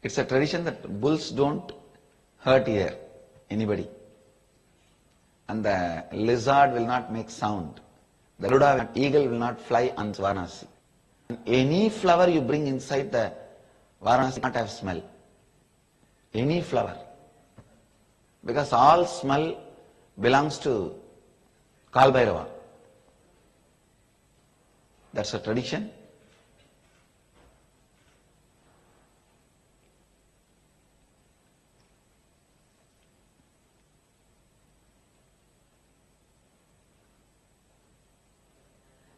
It's a tradition that bulls don't hurt here anybody. And the lizard will not make sound. The Garuda eagle will not fly on Varanasi. Any flower you bring inside the Varanasi will not have smell. Any flower. Because all smell belongs to Kal Bhairava. That's a tradition.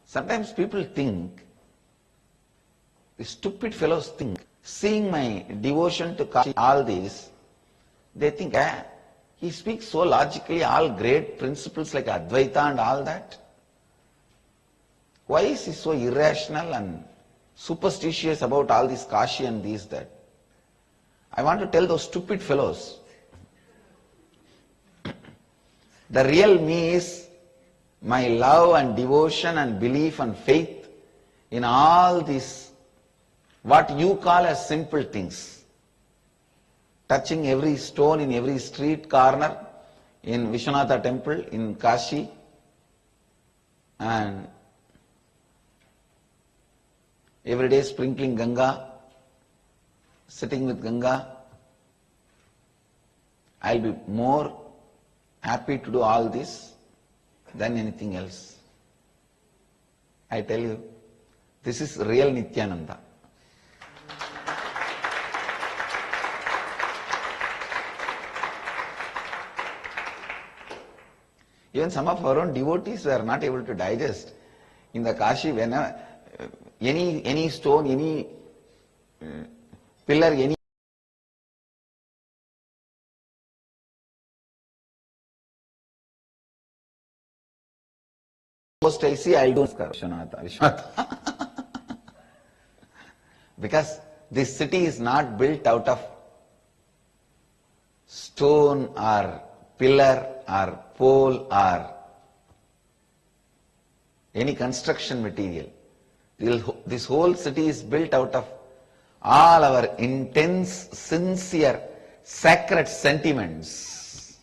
Sometimes people think, the stupid fellows think, seeing my devotion to Kashi, all these, they think, he speaks so logically, all great principles like Advaita and all that. Why is he so irrational and superstitious about all this Kashi and these that? I want to tell those stupid fellows, the real me is my love and devotion and belief and faith in all these, what you call as simple things. Touching every stone in every street corner in Vishwanatha temple in Kashi, and every day sprinkling Ganga, sitting with Ganga. I'll be more happy to do all this than anything else. I tell you, this is real Nityananda. Even some of our own devotees were not able to digest. In the Kashi, whenever any stone, any pillar, any post I see, I'll do Vishwanatha. Because this city is not built out of stone or pillar or pole or any construction material. This whole city is built out of all our intense, sincere, sacred sentiments.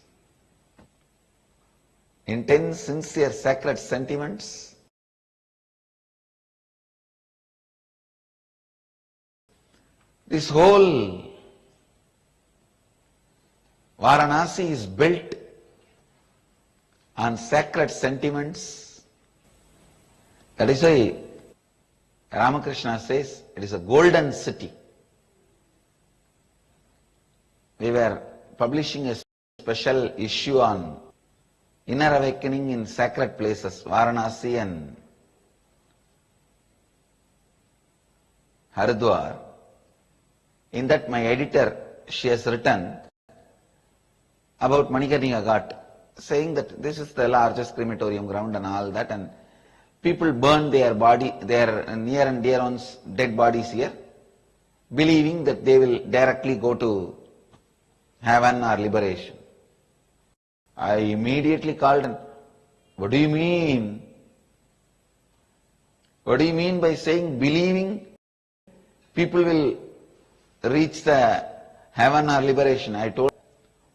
Intense, sincere, sacred sentiments. This whole Varanasi is built on sacred sentiments. That is why Ramakrishna says it is a golden city. We were publishing a special issue on inner awakening in sacred places, Varanasi and Haridwar. In that my editor, she has written about Manikarnika Ghat, saying that this is the largest crematorium ground and all that, and people burn their body, their near and dear ones' dead bodies here, believing that they will directly go to heaven or liberation. I immediately called and, what do you mean? What do you mean by saying believing people will reach the heaven or liberation? I told,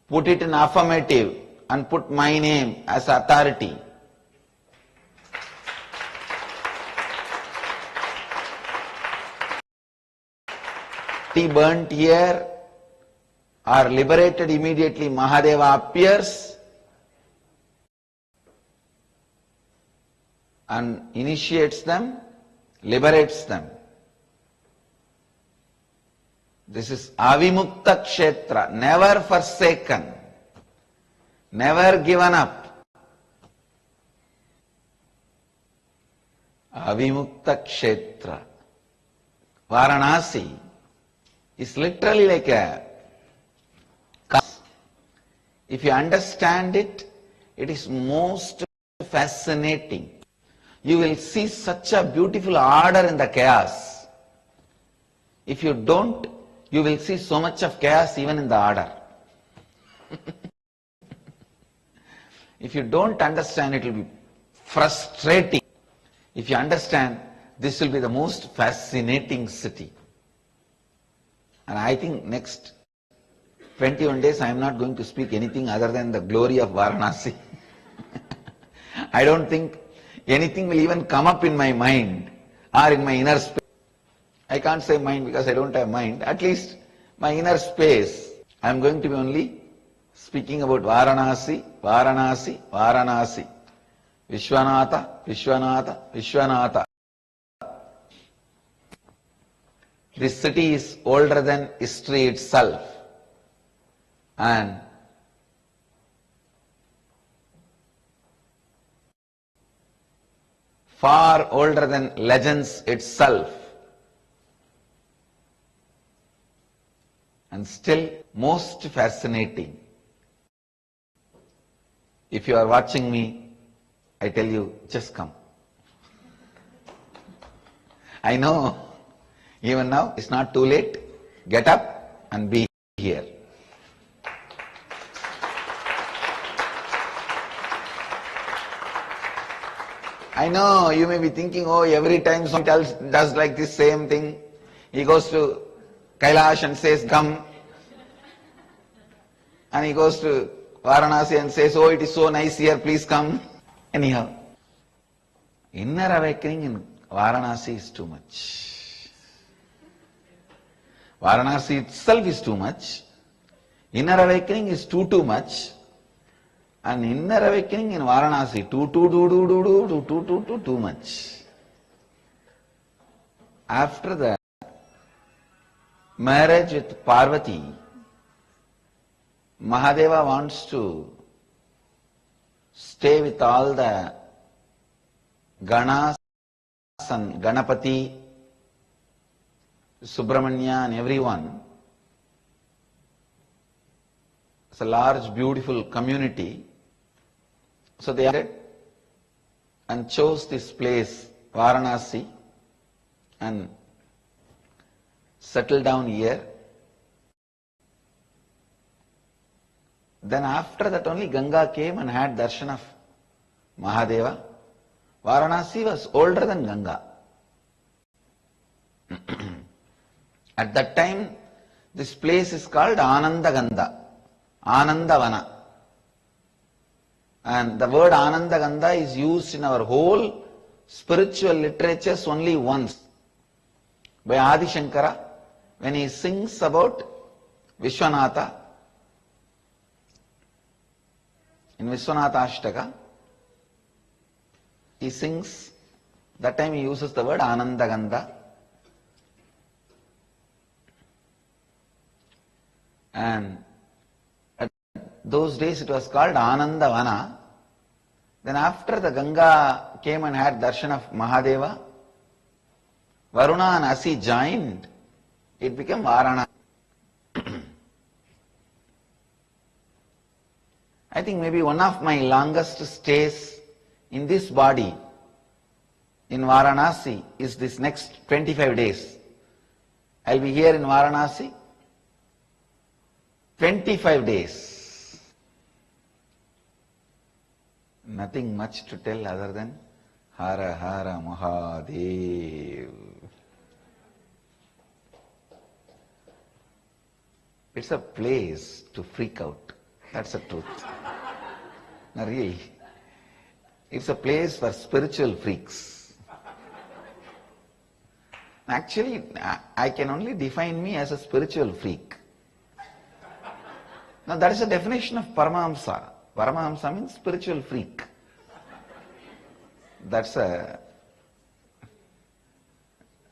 put it in affirmative and put my name as authority. Burnt here are liberated immediately. Mahadeva appears and initiates them, liberates them. This is avimukta kshetra, never forsaken, never given up. Avimukta kshetra. Varanasi is literally like a chaos. If you understand it, it is most fascinating. You will see such a beautiful order in the chaos. If you don't, you will see so much of chaos even in the order. If you don't understand, it will be frustrating. If you understand, this will be the most fascinating city. And I think next 21 days I am not going to speak anything other than the glory of Varanasi. I don't think anything will even come up in my mind or in my inner space. I can't say mind because I don't have mind. At least my inner space. I am going to be only speaking about Varanasi, Varanasi, Varanasi. Vishwanatha, Vishwanatha, Vishwanatha. This city is older than history itself, and far older than legends itself, and still most fascinating. If you are watching me, I tell you, just come. I know, even now, it's not too late. Get up and be here. I know you may be thinking, oh, every time someone else does like this same thing, he goes to Kailash and says, come. And he goes to Varanasi and says, oh, it is so nice here, please come. Anyhow, inner awakening in Varanasi is too much. Varanasi itself is too much. Inner awakening is too much. And inner awakening in Varanasi, too much. After the marriage with Parvati, Mahadeva wants to stay with all the ganas and Ganapati, Subramanya and everyone. It's a large, beautiful community. So they added and chose this place, Varanasi, and settled down here. Then after that only Ganga came and had darshan of Mahadeva. Varanasi was older than Ganga. At that time, this place is called Ananda Ganda, Anandavana. And the word Ananda Ganda is used in our whole spiritual literatures only once. By Adi Shankara, when he sings about Vishwanatha, in Vishwanatha Ashtaka, he sings, that time he uses the word Ananda Ganda. And at those days it was called Anandavana. Then after the Ganga came and had darshan of Mahadeva, Varuna and Asi joined, it became Varanasi. I think maybe one of my longest stays in this body in Varanasi is this next 25 days. I'll be here in Varanasi 25 days. Nothing much to tell other than Hara Hara Mahadev. It's a place to freak out. That's the truth. No, really. It's a place for spiritual freaks. Actually, I can only define me as a spiritual freak. Now that is the definition of Paramahamsa. Paramahamsa means spiritual freak. That's a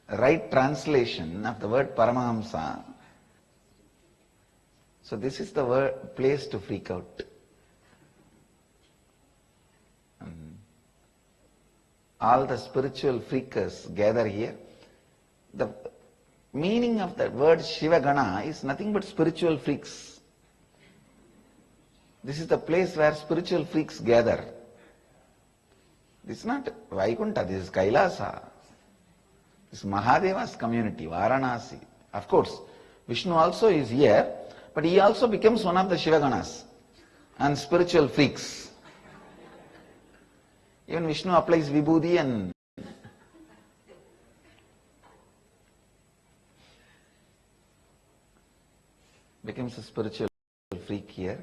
right translation of the word Paramahamsa. So this is the word, place to freak out. All the spiritual freakers gather here. The meaning of the word Shiva Gana is nothing but spiritual freaks. This is the place where spiritual freaks gather. This is not Vaikuntha, this is Kailasa. This is Mahadeva's community, Varanasi. Of course, Vishnu also is here, but he also becomes one of the Shiva Ganas and spiritual freaks. Even Vishnu applies Vibhuti and becomes a spiritual freak here.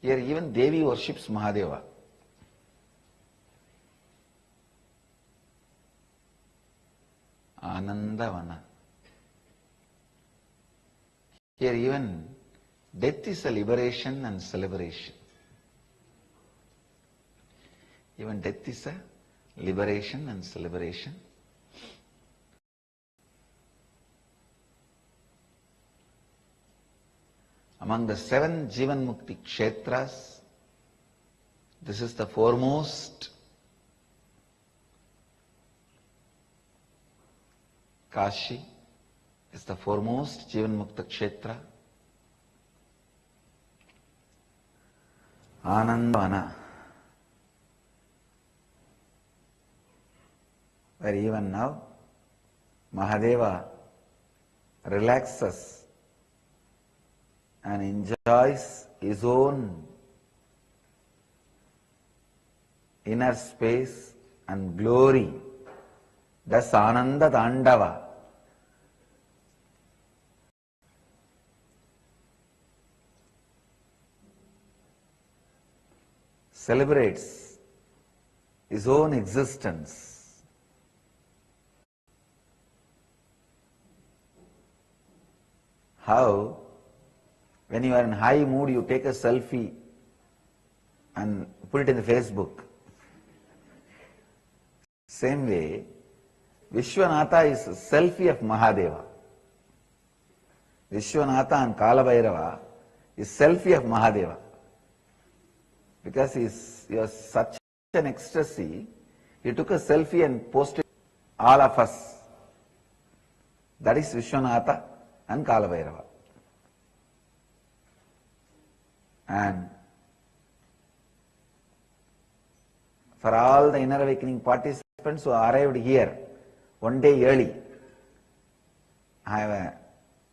Here even Devi worships Mahadeva. Anandavana. Here even death is a liberation and celebration. Even death is a liberation and celebration. Among the 7 Jivan Mukti Kshetras, this is the foremost. Kashi is the foremost Jivan Mukta Kshetra. Anandavana, where even now Mahadeva relaxes and enjoys his own inner space and glory. Thus Ananda Dandava. Celebrates his own existence. How, when you are in high mood, you take a selfie and put it in the Facebook. Same way, Vishwanatha is a selfie of Mahadeva. Vishwanatha and Kalabhairava is selfie of Mahadeva. Because he was such an ecstasy, he took a selfie and posted all of us. That is Vishwanatha and Kalabhairava. And for all the inner awakening participants who arrived here one day early, I have a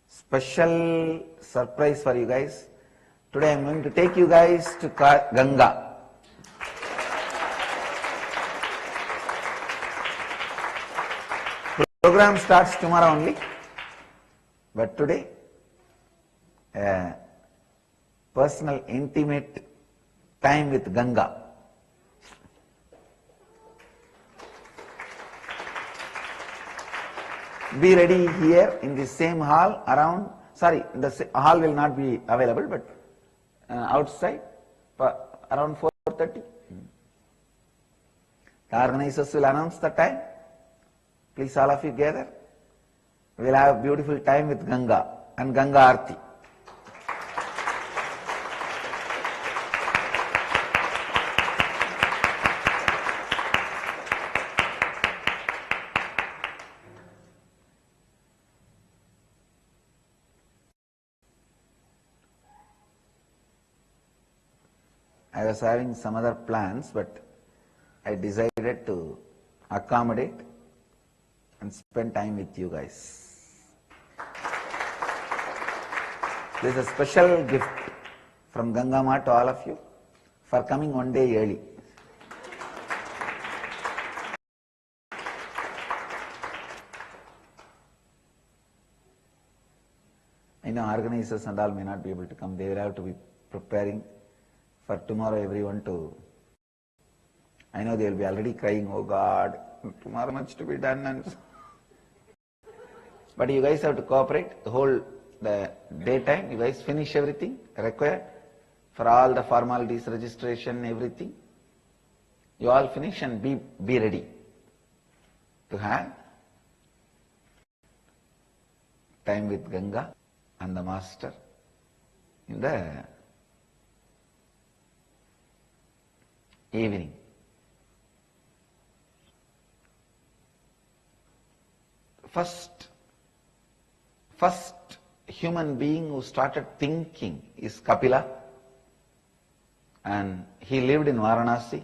special surprise for you guys. Today I am going to take you guys to Ganga. Program starts tomorrow only, but today personal intimate time with Ganga. Be ready here in the same hall around, the hall will not be available, but outside around 4:30. The organizers will announce the time. Please all of you gather. We will have a beautiful time with Ganga and Ganga Aarti. I was having some other plans, but I decided to accommodate and spend time with you guys. This is a special gift from Ganga Ma to all of you for coming one day early. I know organizers and all may not be able to come. They will have to be preparing for tomorrow everyone to, I know they will be already crying, oh God, tomorrow much to be done. And but you guys have to cooperate the daytime. You guys finish everything required for all the formalities, registration, everything. You all finish and be ready to have time with Ganga and the Master in the evening. First human being who started thinking is Kapila, and he lived in Varanasi.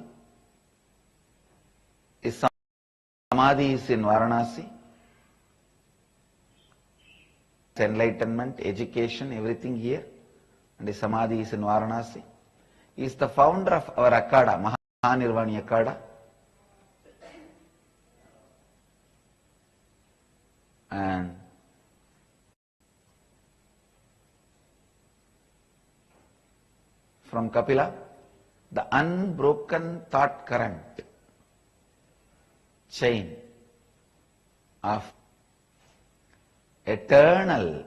His samadhi is in Varanasi. Enlightenment, education, everything here, and his samadhi is in Varanasi. He is the founder of our Akada, Mahanirvani Akada. And from Kapila, the unbroken thought current chain of eternal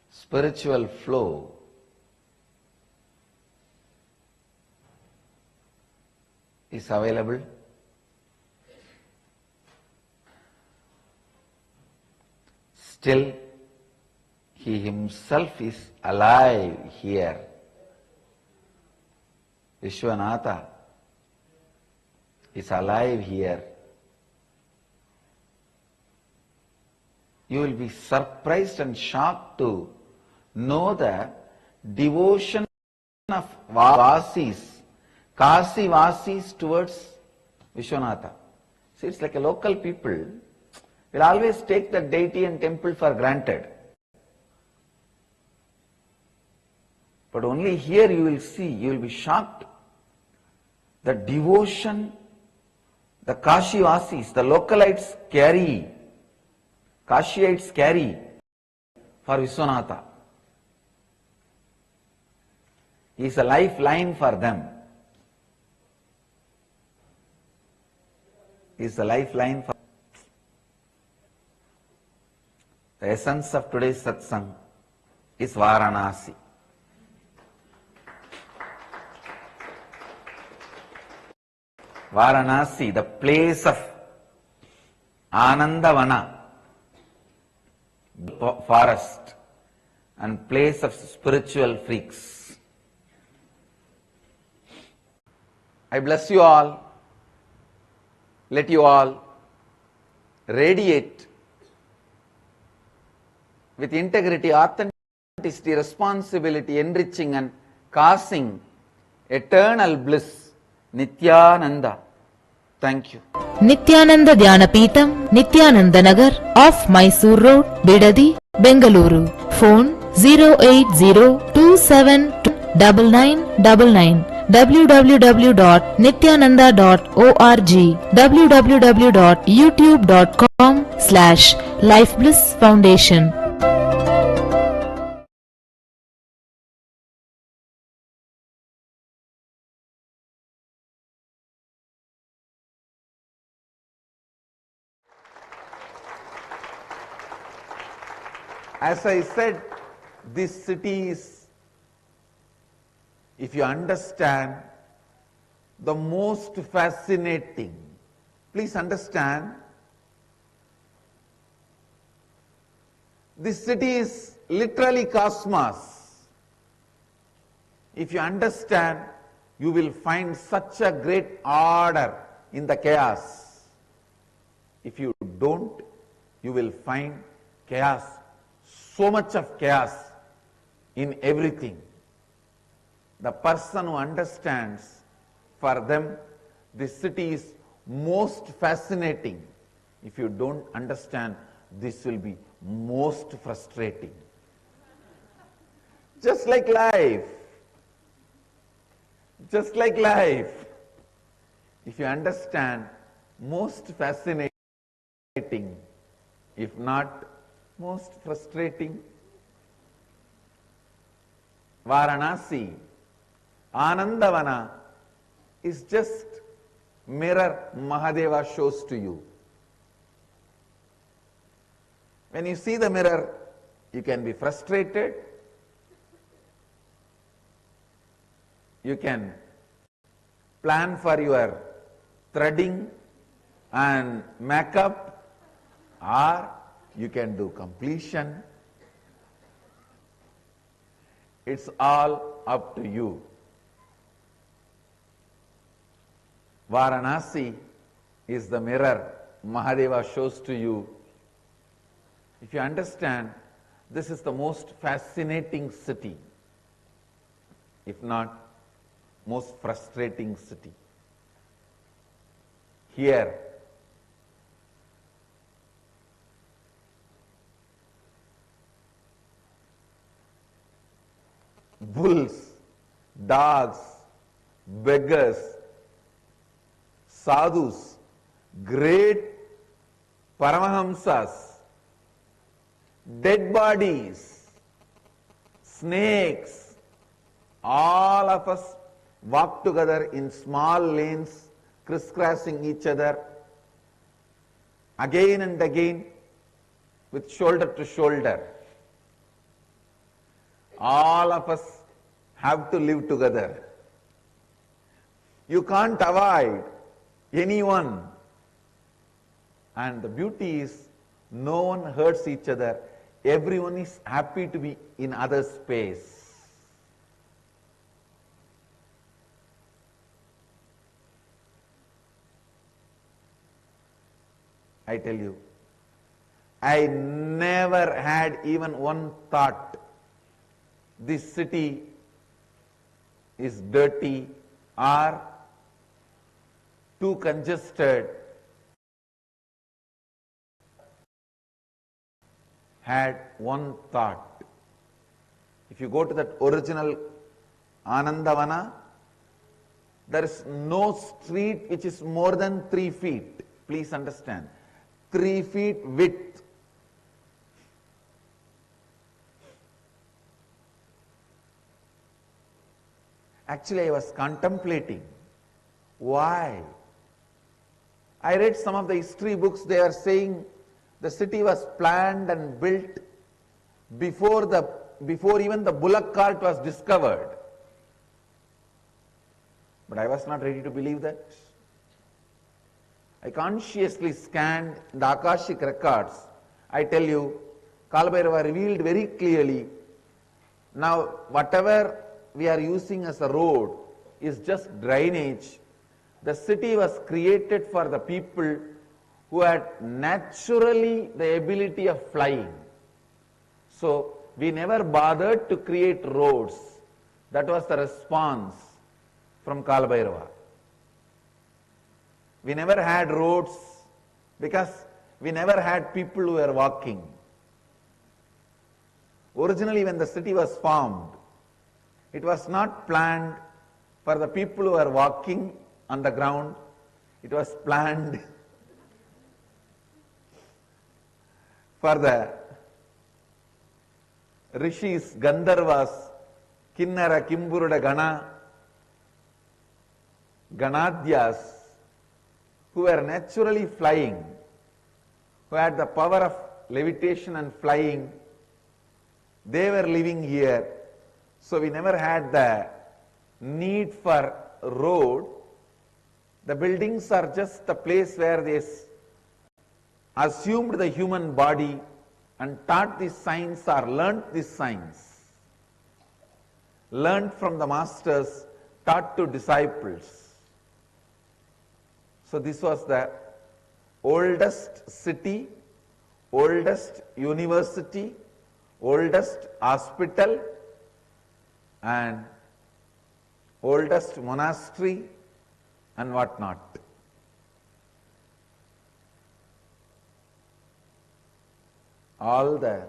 spiritual flow is available. Still, he himself is alive here. Vishwanatha is alive here. You will be surprised and shocked to know the devotion of Vasis, Kasi Vasis towards Vishwanatha. See, it's like a local people will always take the deity and temple for granted. But only here you will see, you will be shocked, the devotion the Kashi Vasis, the localites carry, Kashiites carry for Vishwanatha. He is a lifeline for them. He is a lifeline for the essence of today's Satsang is Varanasi. Varanasi, the place of Anandavana, forest, and place of spiritual freaks. I bless you all. Let you all radiate with integrity, authenticity, responsibility, enriching and causing eternal bliss. Nityananda. Thank you. Nityananda Dhyanapitham, Nityananda Nagar, off Mysore Road, Bidadi, Bengaluru. Phone 08027299999. www.nityananda.org, www.youtube.com/lifeblissfoundation. As I said, this city is, if you understand, the most fascinating. Please understand, this city is literally cosmos. If you understand, you will find such a great order in the chaos. If you don't, you will find chaos, so much of chaos in everything. The person who understands, for them, this city is most fascinating. If you don't understand, this will be most frustrating. Just like life. Just like life. If you understand, most fascinating. If not, most frustrating. Varanasi, Anandavana is just mirror Mahadeva shows to you. When you see the mirror, you can be frustrated, you can plan for your threading and makeup, or you can do completion. It's all up to you. Varanasi is the mirror Mahadeva shows to you. If you understand, this is the most fascinating city, if not most frustrating city. Here, bulls, dogs, beggars, sadhus, great Paramahamsas, dead bodies, snakes, all of us walk together in small lanes, crisscrossing each other, again and again, with shoulder to shoulder. All of us have to live together. You can't avoid anyone. And the beauty is, no one hurts each other. Everyone is happy to be in other space. I tell you, I never had even one thought, this city is dirty or too congested. Had one thought. If you go to that original Anandavana, there is no street which is more than 3 feet. Please understand. 3 feet width. Actually, I was contemplating. Why? I read some of the history books. They are saying the city was planned and built before even the bullock cart was discovered. But I was not ready to believe that. I consciously scanned the Akashic records. I tell you, Kalabhairava revealed very clearly, now whatever we are using as a road is just drainage. The city was created for the people who had naturally the ability of flying. So we never bothered to create roads. That was the response from Kalabhairava. We never had roads because we never had people who were walking. Originally, when the city was formed, it was not planned for the people who were walking on the ground. It was planned for the rishis, Gandharvas, Kinnara, Kimburuda, Gana, Ganadhyas, who were naturally flying, who had the power of levitation and flying. They were living here. So we never had the need for road. The buildings are just the place where they assumed the human body and taught this science or learnt this science. Learnt from the masters, taught to disciples. So this was the oldest city, oldest university, oldest hospital, and oldest monastery and what not. All the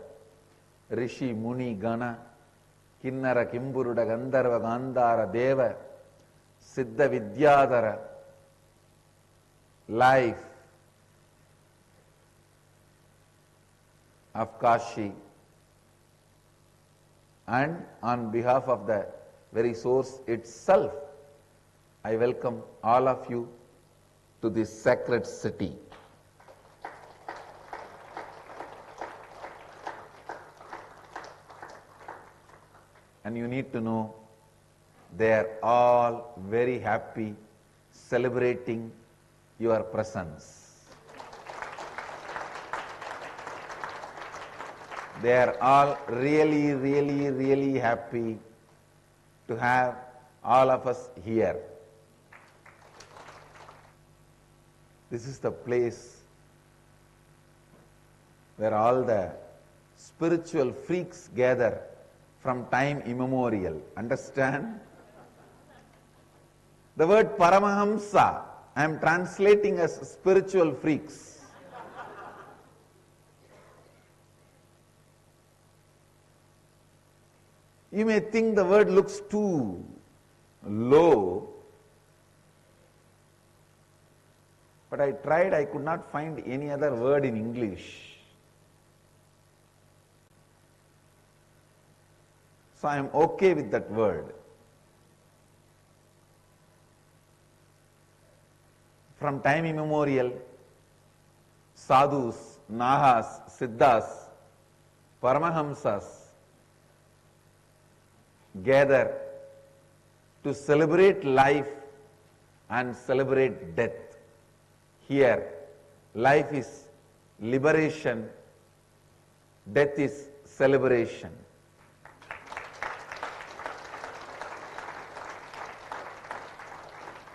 Rishi, Muni, Gana, Kinnara, Kimburuda, Gandharva, Gandhara, Deva, Siddha, Vidyadhara, life of Kashi, and on behalf of the very source itself, I welcome all of you to this sacred city. And you need to know, they are all very happy, celebrating your presence. They are all really, really, really happy to have all of us here. This is the place where all the spiritual freaks gather from time immemorial. Understand? The word Paramahamsa, I am translating as spiritual freaks. You may think the word looks too low, but I tried, I could not find any other word in English. So I am okay with that word. From time immemorial, sadhus, nahas, siddhas, paramahamsas gather to celebrate life and celebrate death. Here, life is liberation, death is celebration.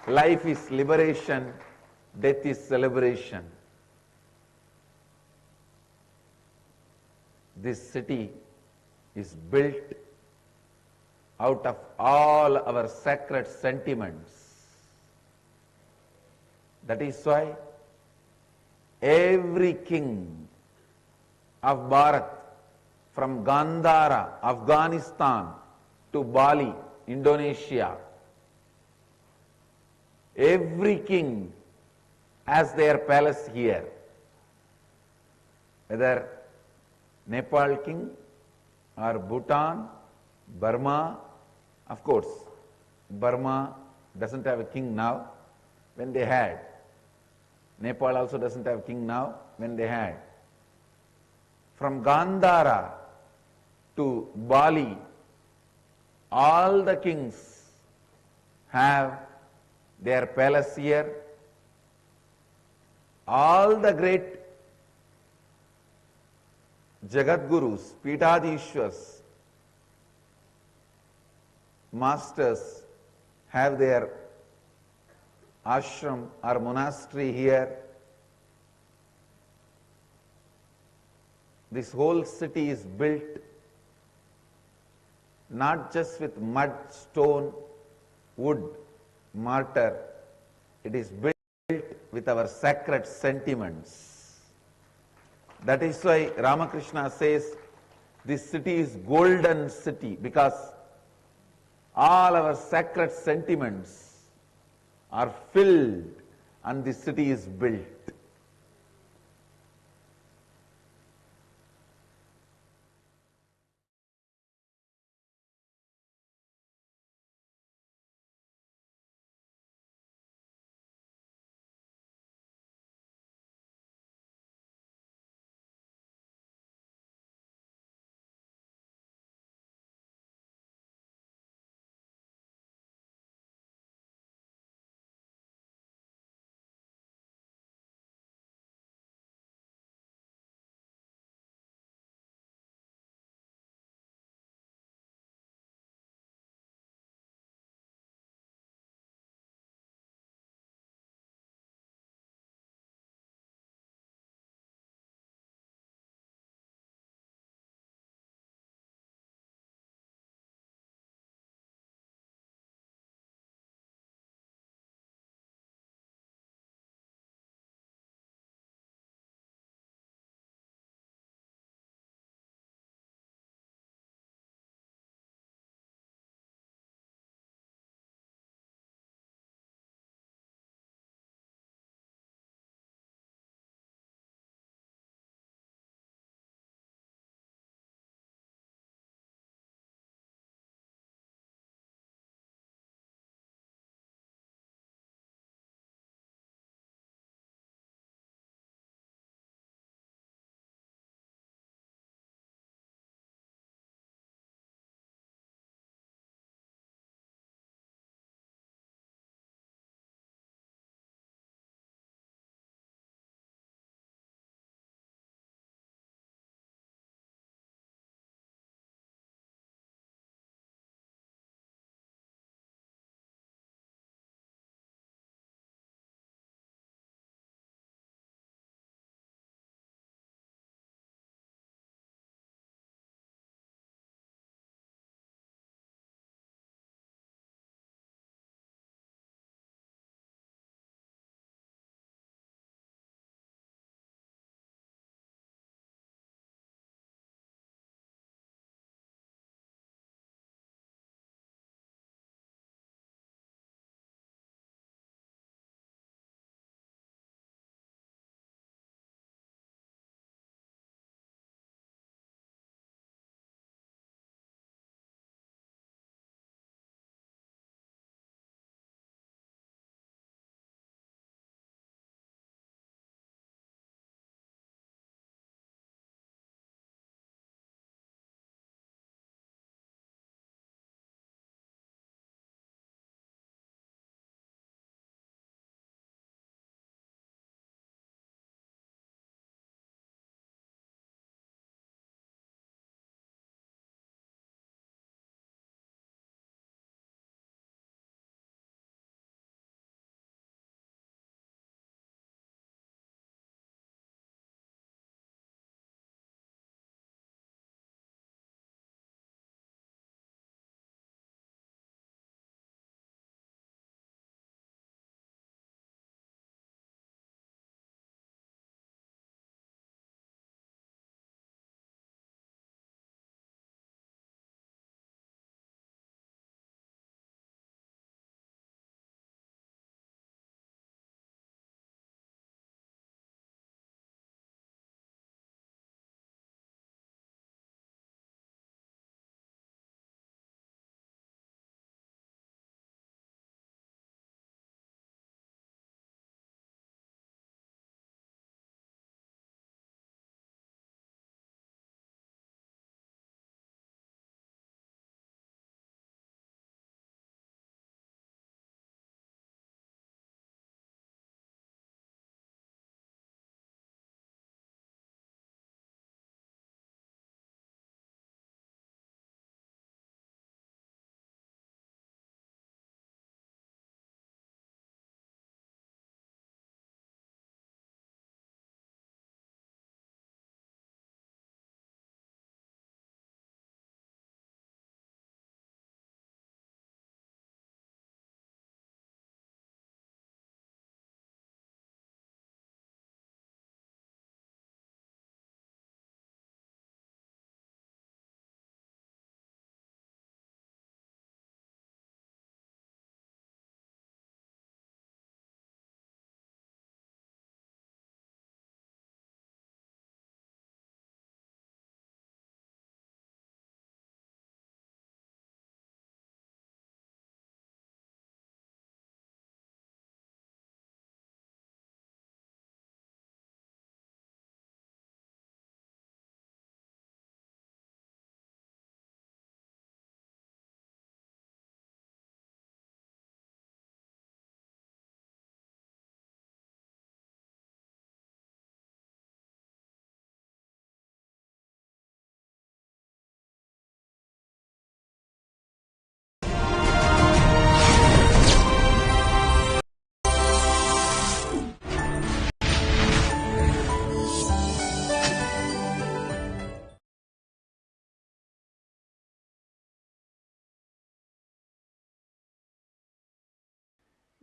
Life is liberation, death is celebration. This city is built out of all our sacred sentiments. That is why every king of Bharat, from Gandhara, Afghanistan, to Bali, Indonesia, every king has their palace here. Whether Nepal king or Bhutan, Burma, of course, Burma doesn't have a king now, when they had. Nepal also doesn't have a king now, when they had. From Gandhara to Bali, all the kings have their palace here. All the great Jagadgurus, Pitadishwas, masters have their ashram or monastery here. This whole city is built not just with mud, stone, wood, mortar. It is built with our sacred sentiments. That is why Ramakrishna says this city is golden city, because all our sacred sentiments are filled and this city is built.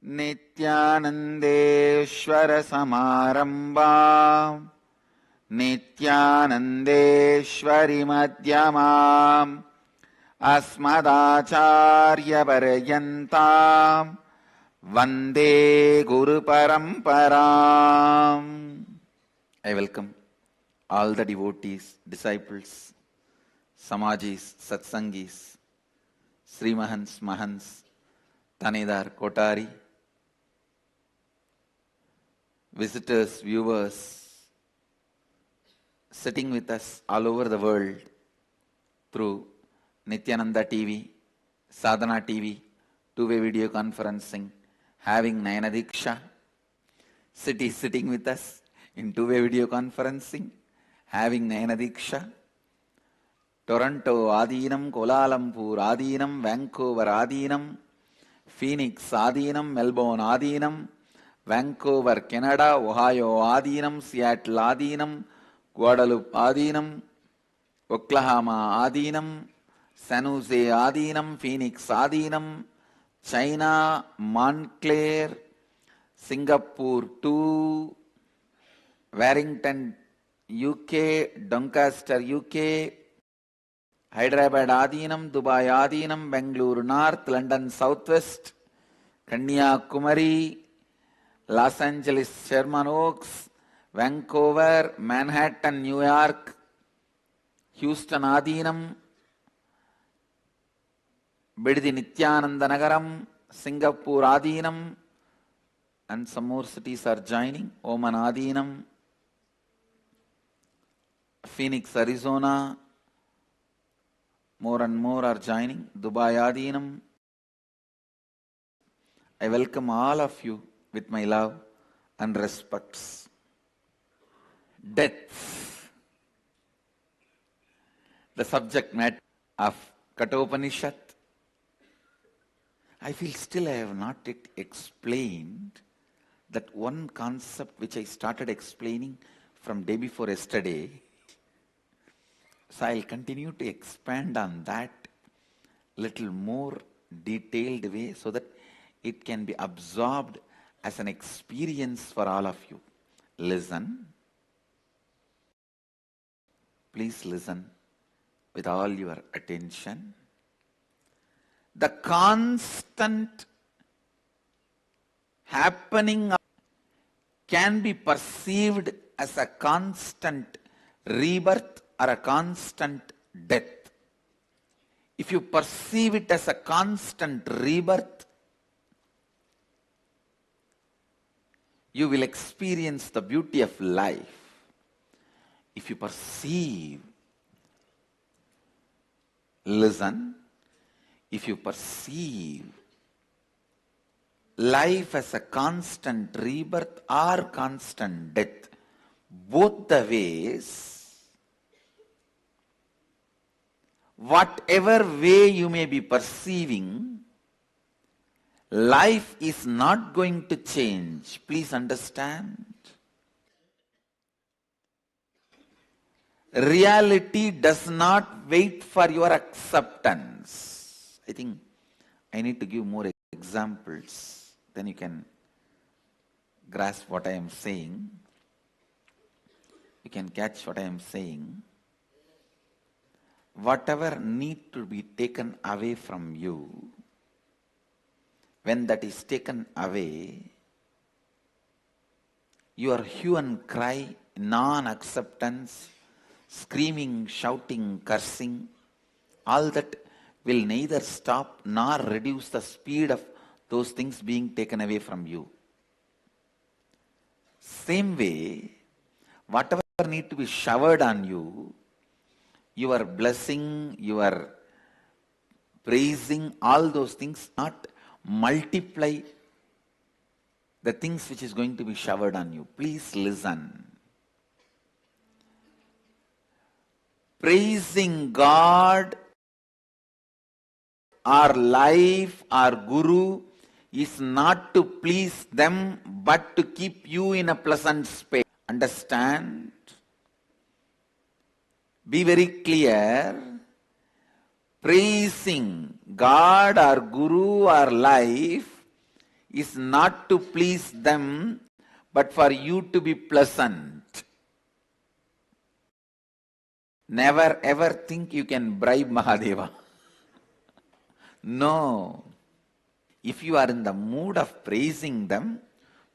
नित्यानन्देश्वर समारम्भाम् नित्यानन्देश्वरि मध्यमाम् अस्मदाचार्यपर्यन्ताम् वन्दे गुरुपरम्पराम्. I welcome all the devotees, disciples, Samajis, Satsangis, Sri Mahans, Mahans, Tanedar, Kotari, visitors, viewers, sitting with us all over the world through Nityananda TV, Sadhana TV, two-way video conferencing, having Nayana Diksha, sitting with us in two-way video conferencing, having Nayana Diksha, Toronto Adinam, Kuala Lumpur Adinam, Vancouver Adinam, Phoenix Adinam, Melbourne Adinam, Vancouver, Canada, Ohio Adinam, Seattle Adinam, Guadalupe Adinam, Oklahoma Adinam, San Jose Adinam, Phoenix Adinam, China, Montclair, Singapore 2, Warrington, UK, Doncaster, UK, Hyderabad Adinam, Dubai Adinam, Bangalore North, London Southwest, Kanyakumari, Los Angeles, Sherman Oaks, Vancouver, Manhattan, New York, Houston Adinam, Biddi Nityananda Nagaram, Singapore Adinam, and some more cities are joining. Oman Adinam, Phoenix, Arizona, more and more are joining. Dubai Adinam. I welcome all of you with my love and respects. Death, the subject matter of Kathopanishad. I feel still I have not yet explained that one concept which I started explaining from day before yesterday. So I'll continue to expand on that little more detailed way so that it can be absorbed as an experience for all of you. Listen. Please listen with all your attention. The constant happening can be perceived as a constant rebirth or a constant death. If you perceive it as a constant rebirth, you will experience the beauty of life. If you perceive, listen, if you perceive life as a constant rebirth or constant death, both the ways, whatever way you may be perceiving, life is not going to change. Please understand. Reality does not wait for your acceptance. I think I need to give more examples, then you can grasp what I am saying. You can catch what I am saying. Whatever need to be taken away from you, when that is taken away, your hue and cry, non-acceptance, screaming, shouting, cursing, all that will neither stop nor reduce the speed of those things being taken away from you. Same way, whatever need to be showered on you, your blessing, your praising, all those things not multiply the things which is going to be showered on you. Please listen. Praising God or life or Guru is not to please them but to keep you in a pleasant space. Understand? Be very clear. Praising God or Guru or life is not to please them, but for you to be pleasant. Never ever think you can bribe Mahadeva. No. If you are in the mood of praising them,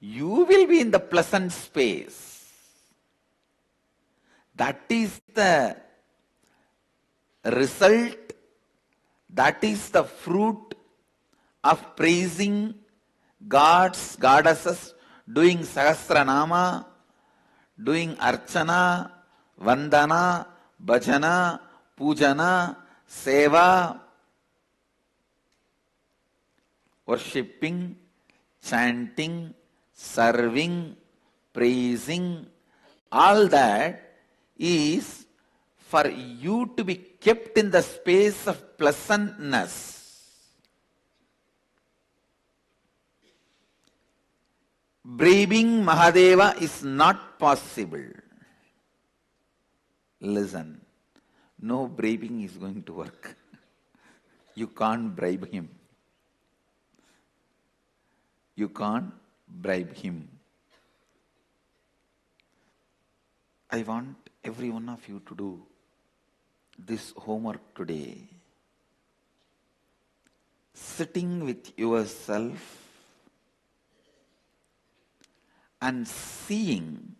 you will be in the pleasant space. That is the result, that is the fruit of praising gods, goddesses, doing Sahasranama, doing Archana, Vandana, Bhajana, Pujana, Seva, worshipping, chanting, serving, praising, all that is for you to be kept in the space of pleasantness. Bribing Mahadeva is not possible. Listen, no bribing is going to work. You can't bribe him. You can't bribe him. I want every one of you to do this homework today. Sitting with yourself and seeing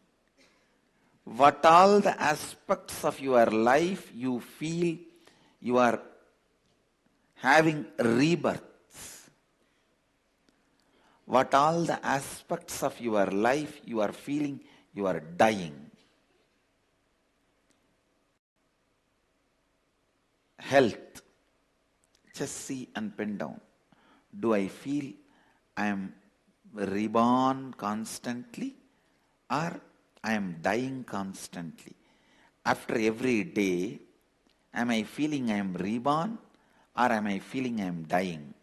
what all the aspects of your life you feel you are having rebirths. What all the aspects of your life you are feeling you are dying. Health. Just see and pen down. Do I feel I am reborn constantly or I am dying constantly? After every day, am I feeling I am reborn or am I feeling I am dying?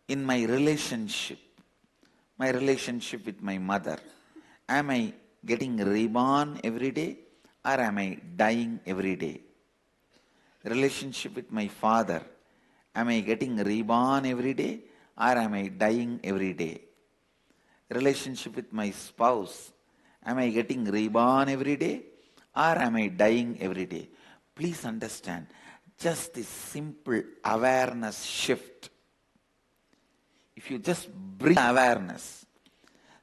In my relationship with my mother, am I getting reborn every day or am I dying every day? Relationship with my father, am I getting reborn every day or am I dying every day? Relationship with my spouse, am I getting reborn every day or am I dying every day? Please understand, just this simple awareness shift. If you just bring awareness,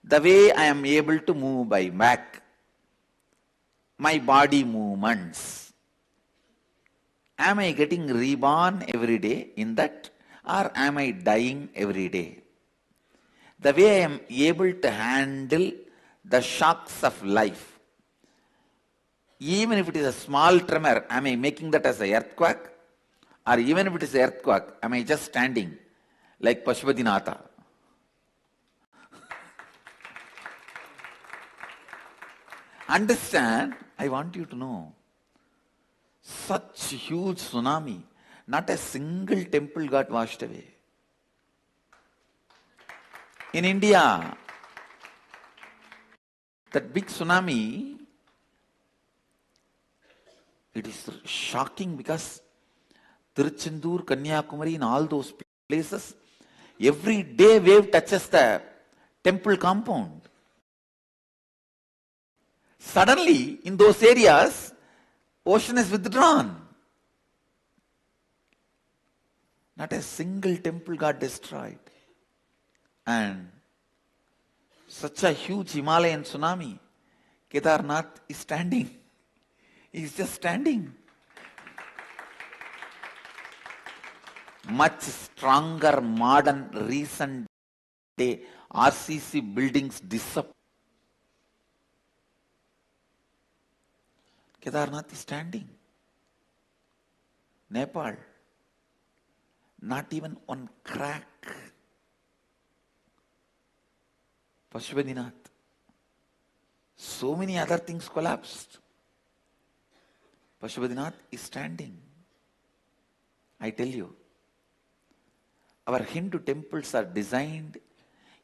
the way I am able to move my back, my body movements, am I getting reborn every day in that or am I dying every day? The way I am able to handle the shocks of life, even if it is a small tremor, am I making that as an earthquake? Or even if it is an earthquake, am I just standing like Pashupatinath? Understand, I want you to know, such huge tsunami, not a single temple got washed away. In India, that big tsunami, it is shocking because Tiruchendur, Kanyakumari, in all those places, every day wave touches the temple compound. Suddenly, in those areas, ocean is withdrawn. Not a single temple got destroyed. And such a huge Himalayan tsunami, Kedarnath is standing. He is just standing. Much stronger, modern, recent day RCC buildings disappear. Kedarnath is standing. Nepal, not even one crack. Pashupatinath, so many other things collapsed. Pashupatinath is standing. I tell you, our Hindu temples are designed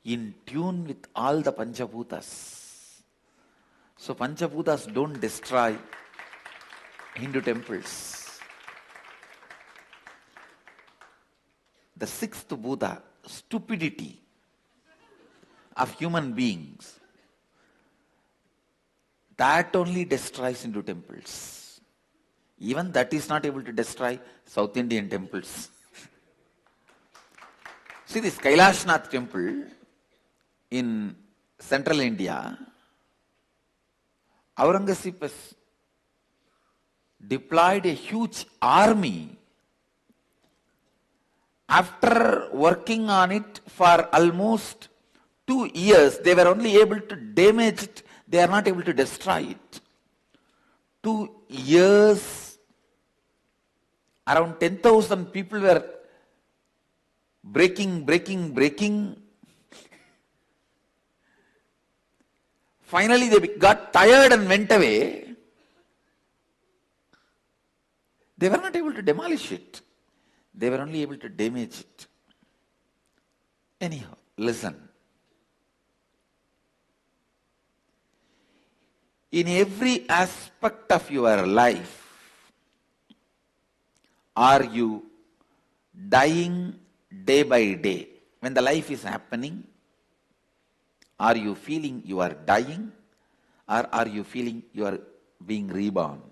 in tune with all the Panchabhutas. So Panchabhutas don't destroy Hindu temples. The sixth Buddha, stupidity, of human beings, that only destroys into temples. Even that is not able to destroy South Indian temples. See this Kailashnath temple in central India, Aurangzeb has deployed a huge army. After working on it for almost 2 years, they were only able to damage it. They are not able to destroy it. 2 years, around 10,000 people were breaking. Finally, they got tired and went away. They were not able to demolish it. They were only able to damage it. Anyhow, listen. In every aspect of your life, are you dying day by day? When the life is happening, are you feeling you are dying, or are you feeling you are being reborn?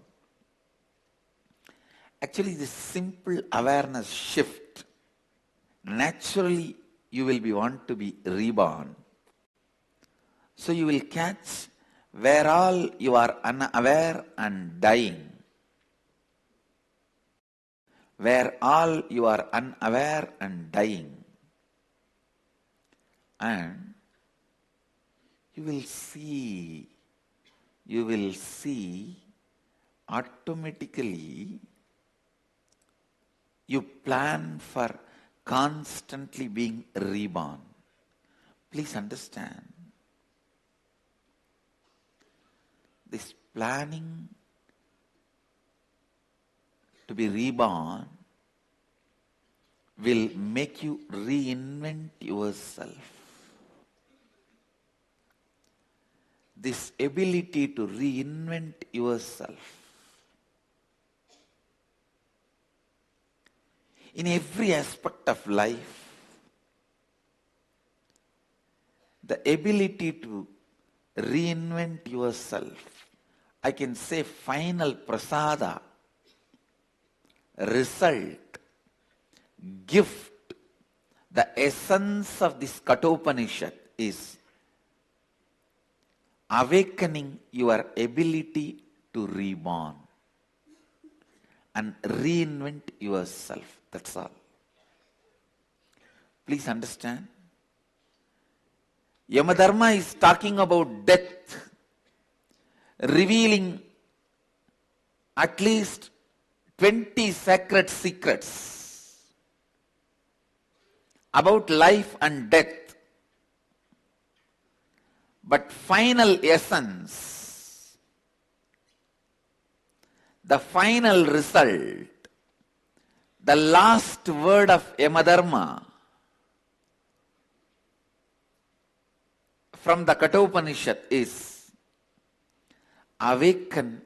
Actually, this simple awareness shift, naturally you will want to be reborn. So you will catch where all you are unaware and dying. Where all you are unaware and dying. And you will see automatically you plan for constantly being reborn. Please understand, this planning to be reborn will make you reinvent yourself. This ability to reinvent yourself in every aspect of life, the ability to reinvent yourself, I can say final prasada, result, gift, the essence of this Kathopanishad is awakening your ability to reborn and reinvent yourself. That's all. Please understand. Yamadharma is talking about death, revealing at least 20 sacred secrets about life and death. But final essence, the final result, the last word of Yamadharma from the Kathopanishad is awaken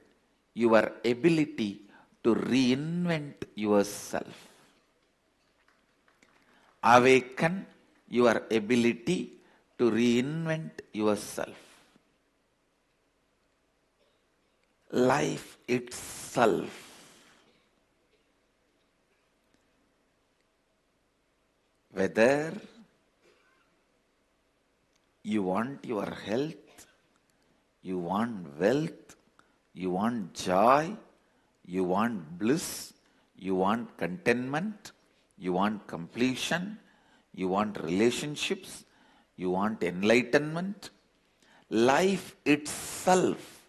your ability to reinvent yourself. Awaken your ability to reinvent yourself. Life itself whether you want your health, you want wealth, you want joy, you want bliss, you want contentment, you want completion, you want relationships, you want enlightenment. Life itself,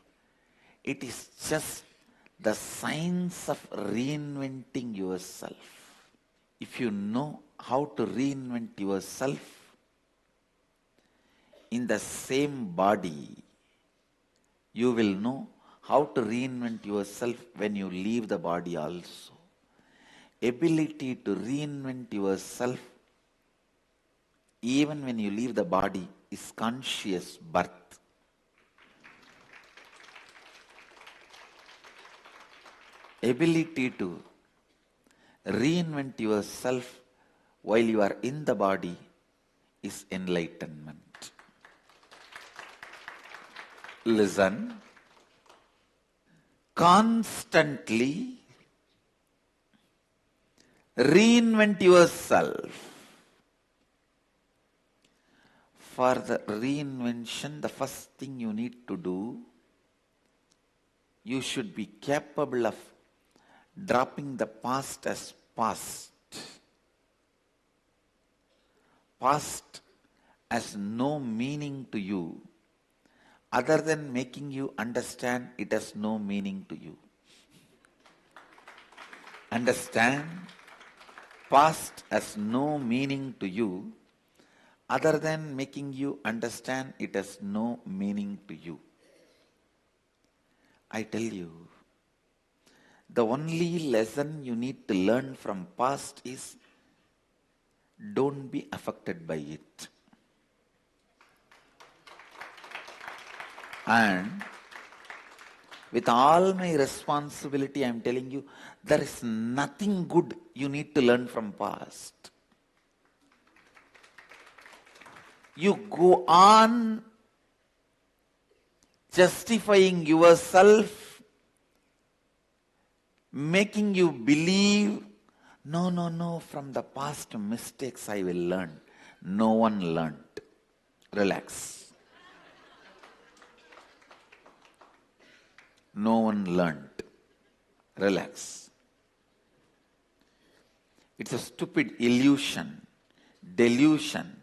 it is just the science of reinventing yourself. If you know how to reinvent yourself in the same body, you will know how to reinvent yourself when you leave the body also. Ability to reinvent yourself even when you leave the body is conscious birth. Ability to reinvent yourself while you are in the body is enlightenment. listen, constantly reinvent yourself. For the reinvention, the first thing you need to do, you should be capable of dropping the past as past. Past has no meaning to you other than making you understand it has no meaning to you. Understand? Past has no meaning to you other than making you understand it has no meaning to you. I tell you, the only lesson you need to learn from past is don't be affected by it. And with all my responsibility, I am telling you, there is nothing good you need to learn from past. You go on justifying yourself, making you believe, no, from the past mistakes I will learn. No one learned. Relax. No one learned. Relax. It's a stupid illusion, delusion.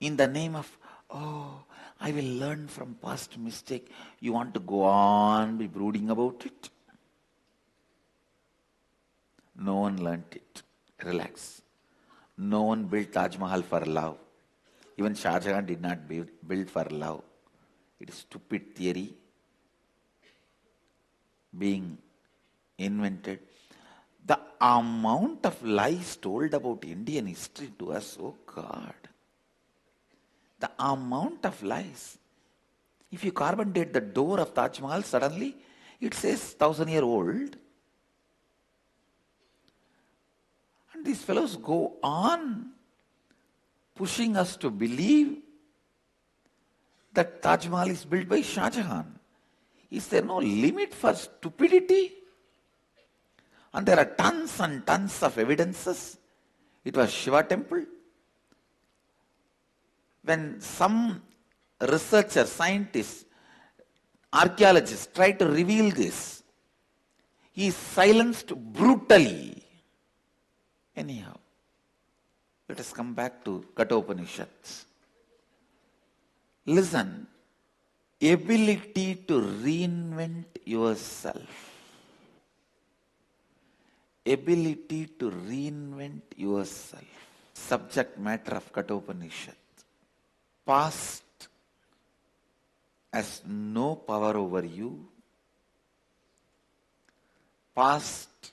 In the name of, I will learn from past mistake, you want to go on be brooding about it? No one learnt it. Relax. No one built Taj Mahal for love. Even Shah Jahan did not build for love. It is stupid theory being invented. The amount of lies told about Indian history to us, oh God. The amount of lies. If you carbon date the door of Taj Mahal, suddenly it says 1,000-year-old. And these fellows go on pushing us to believe that Taj Mahal is built by Shah Jahan. Is there no limit for stupidity? And there are tons and tons of evidences. It was Shiva temple. When some researcher, scientist, archaeologist try to reveal this, he is silenced brutally. Anyhow, let us come back to Kathopanishads. Listen, ability to reinvent yourself. Ability to reinvent yourself. Subject matter of Kathopanishads. Past has no power over you. Past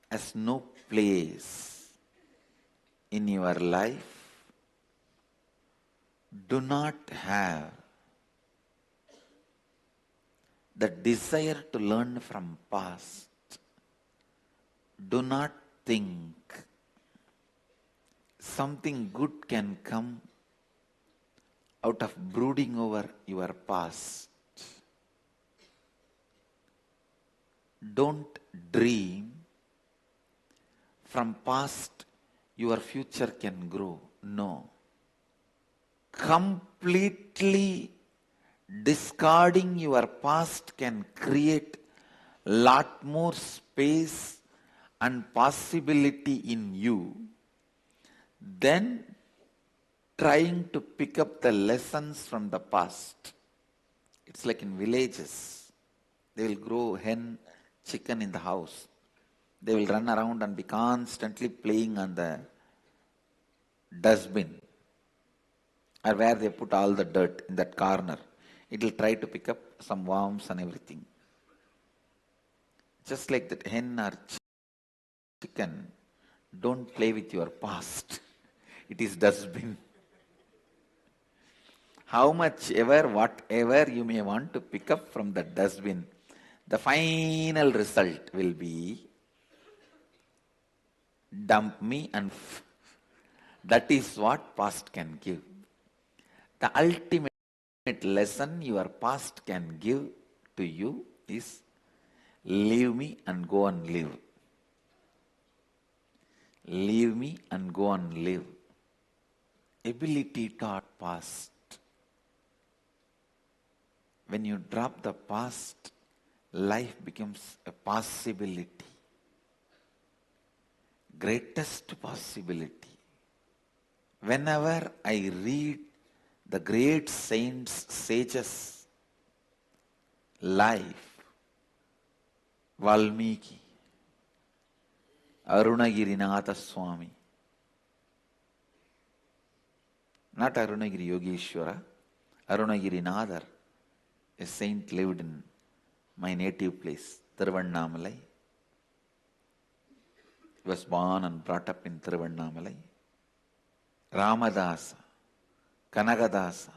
has no place in your life. Do not have the desire to learn from past. Do not think something good can come out of brooding over your past. Don't dream from past your future can grow. No. Completely discarding your past can create lot more space and possibility in you than trying to pick up the lessons from the past. It's like in villages. They will grow hen, chicken in the house. They will run around and be constantly playing on the dustbin or where they put all the dirt in that corner. It will try to pick up some worms and everything. Just like that hen or chicken, don't play with your past. It is dustbin. How much ever, whatever you may want to pick up from the dustbin, the final result will be dump me and that is what past can give. The ultimate lesson your past can give to you is leave me and go and live. Leave me and go and live. Ability taught past. When you drop the past, life becomes a possibility. Greatest possibility. Whenever I read the great saints, sages' life, Valmiki, Arunagirinatha Swami, not Arunagiri Yogeshwara, Arunagirinatha, a saint lived in my native place, Thiruvannamalai. He was born and brought up in Thiruvannamalai. Ramadasa, Kanagadasa,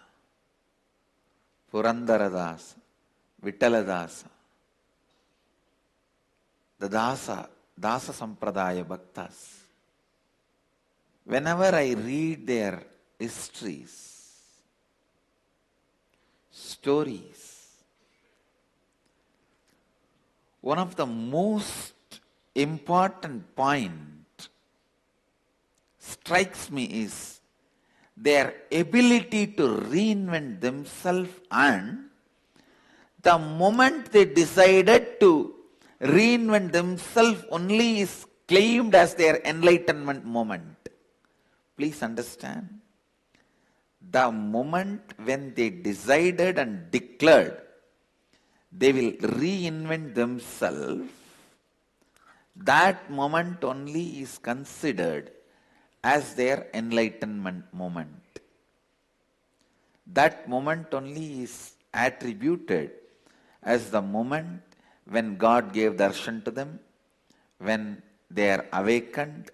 Purandaradasa, Vittaladasa, the Dasa Sampradaya Bhaktas. Whenever I read their histories, stories, one of the most important point strikes me is their ability to reinvent themselves, and the moment they decided to reinvent themselves only is claimed as their enlightenment moment. Please understand, the moment when they decided and declared they will reinvent themselves, that moment only is considered as their enlightenment moment. That moment only is attributed as the moment when God gave darshan to them, when they are awakened,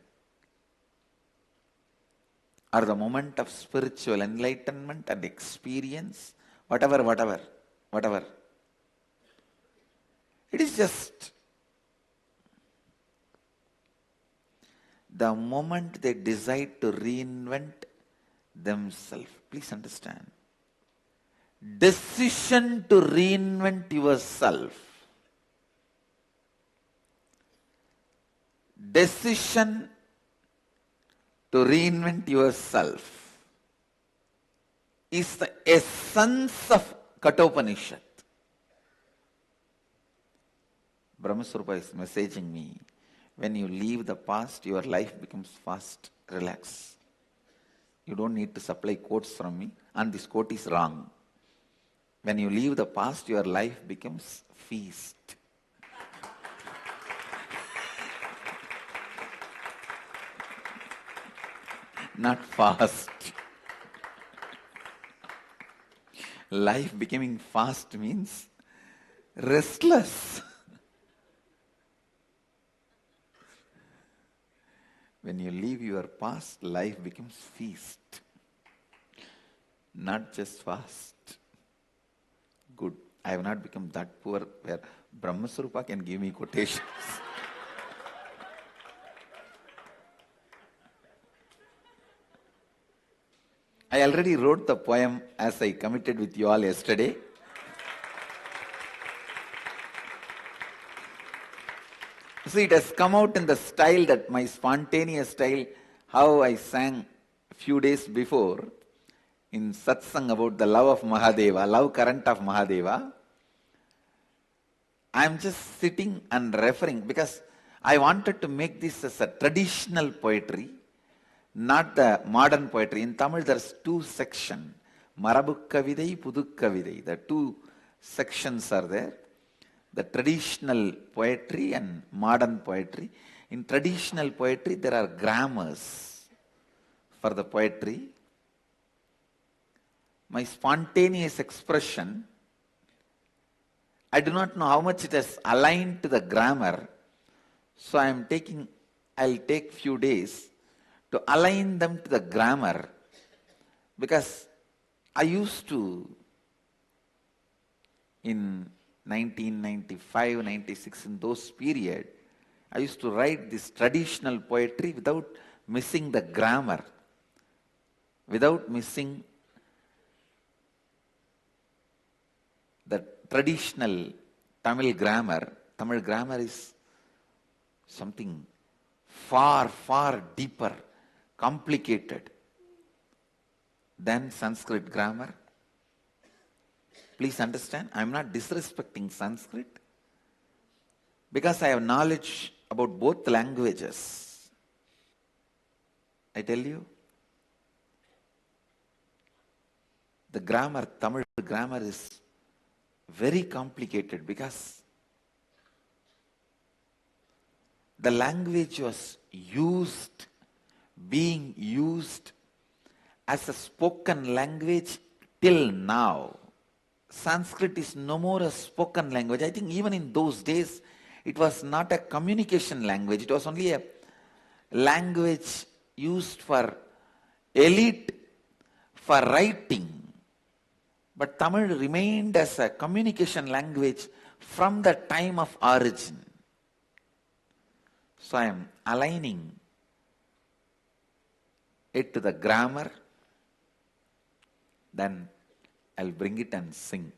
or the moment of spiritual enlightenment and experience, whatever. It is just the moment they decide to reinvent themselves. Please understand. Decision to reinvent yourself. Decision to reinvent yourself is the essence of Kathopanishad. Brahmaswarupa is messaging me. When you leave the past, your life becomes fast. Relax. You don't need to supply quotes from me, and this quote is wrong. When you leave the past, your life becomes feast. Not fast. Life becoming fast means restless. When you leave your past, life becomes feast. Not just fast. Good. I have not become that poor where Brahmaswarupa can give me quotations. I already wrote the poem as I committed with you all yesterday. See, it has come out in the style, that my spontaneous style, how I sang a few days before in Satsang about the love of Mahadeva, love current of Mahadeva. I am just sitting and referring because I wanted to make this as a traditional poetry, not the modern poetry. In Tamil there's two sections, Marabu Kavidai, Pudu Kavidai. The two sections are there. The traditional poetry and modern poetry. In traditional poetry, there are grammars for the poetry. My spontaneous expression, I do not know how much it is aligned to the grammar, so I'll take few days to align them to the grammar, because I used to, in 1995, 96, in those period, I used to write this traditional poetry without missing the grammar, without missing the traditional Tamil grammar is something far, far deeper, complicated than Sanskrit grammar. Please understand, I am not disrespecting Sanskrit because I have knowledge about both languages. I tell you, the grammar, Tamil grammar is very complicated because the language was being used as a spoken language till now. Sanskrit is no more a spoken language. I think even in those days, it was not a communication language. It was only a language used for elite, for writing. But Tamil remained as a communication language from the time of origin. So I am aligning it to the grammar, then I'll bring it and sing.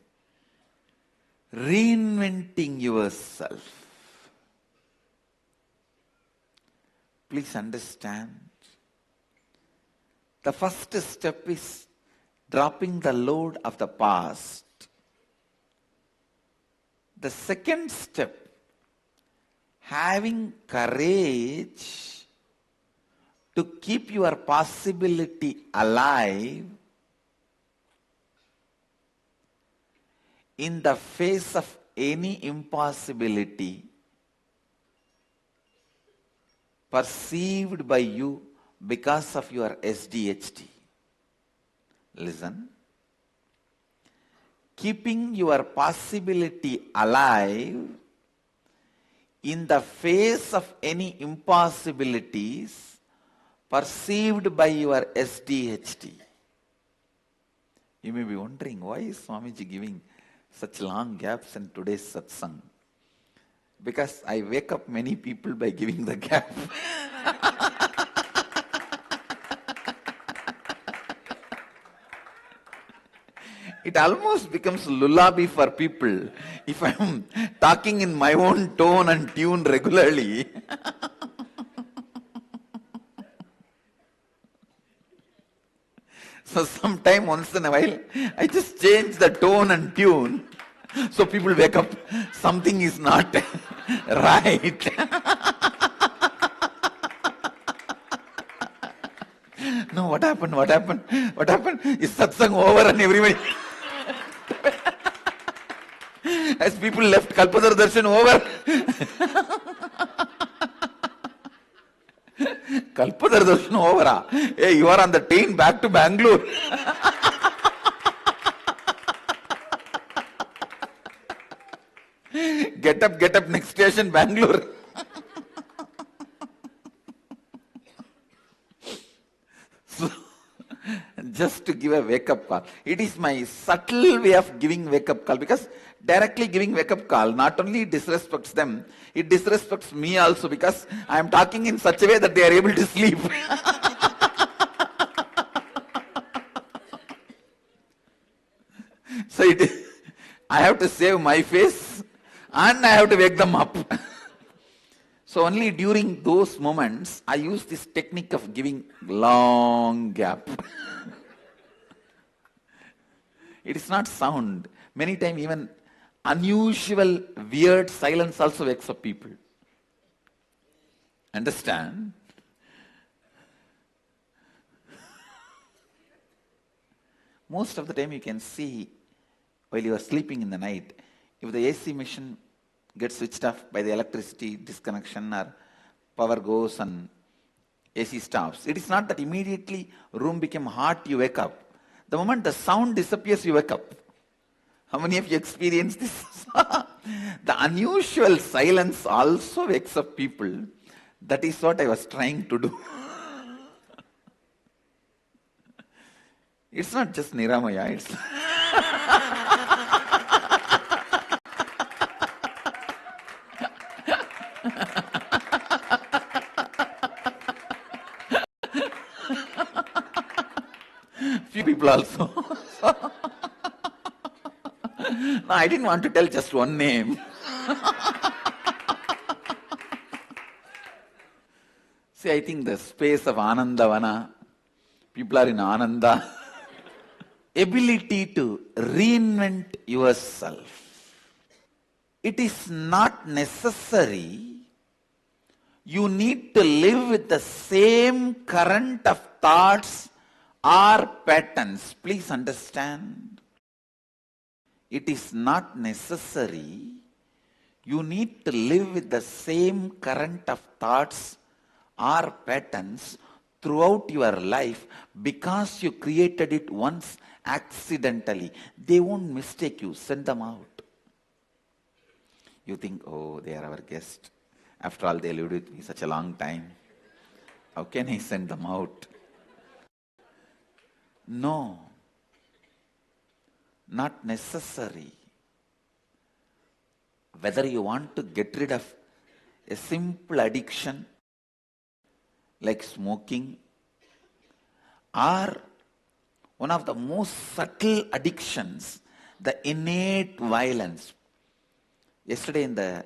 Reinventing yourself. Please understand, the first step is dropping the load of the past. The second step, having courage to keep your possibility alive in the face of any impossibility perceived by you because of your SDHD. Listen. Keeping your possibility alive in the face of any impossibilities perceived by your SDHD. You may be wondering, why is Swamiji giving such long gaps in today's satsang? Because I wake up many people by giving the gap. It almost becomes lullaby for people if I am talking in my own tone and tune regularly. So sometime once in a while, I just change the tone and tune so people wake up. Something is not right. No, what happened? What happened? What happened? Is satsang over and everybody... As people left Kalpadar Darshan over. Kalpadar Darshan over. Hey, you are on the train back to Bangalore. Get up, next station, Bangalore. So, just to give a wake-up call. It is my subtle way of giving wake-up call, because directly giving wake-up call not only disrespects them, it disrespects me also, because I am talking in such a way that they are able to sleep. So I have to save my face and I have to wake them up. So only during those moments, I use this technique of giving long gap. It is not sound. Many times even unusual, weird silence also wakes up people. Understand? Most of the time you can see while you are sleeping in the night, if the AC machine gets switched off by the electricity disconnection or power goes and AC stops, it is not that immediately room became hot, you wake up. The moment the sound disappears, you wake up. How many of you experience this? The unusual silence also wakes up people. That is what I was trying to do. It's not just Niramaya, it's... Few people also. No, I didn't want to tell just one name. See, I think the space of Anandavana, people are in Ananda. Ability to reinvent yourself. It is not necessary you need to live with the same current of thoughts or patterns. Please understand. It is not necessary you need to live with the same current of thoughts or patterns throughout your life because you created it once accidentally. They won't mistake you. Send them out. You think, oh, they are our guest. After all, they lived with me such a long time. How can I send them out? No. Not necessary. Whether you want to get rid of a simple addiction like smoking, or one of the most subtle addictions, the innate violence. Yesterday in the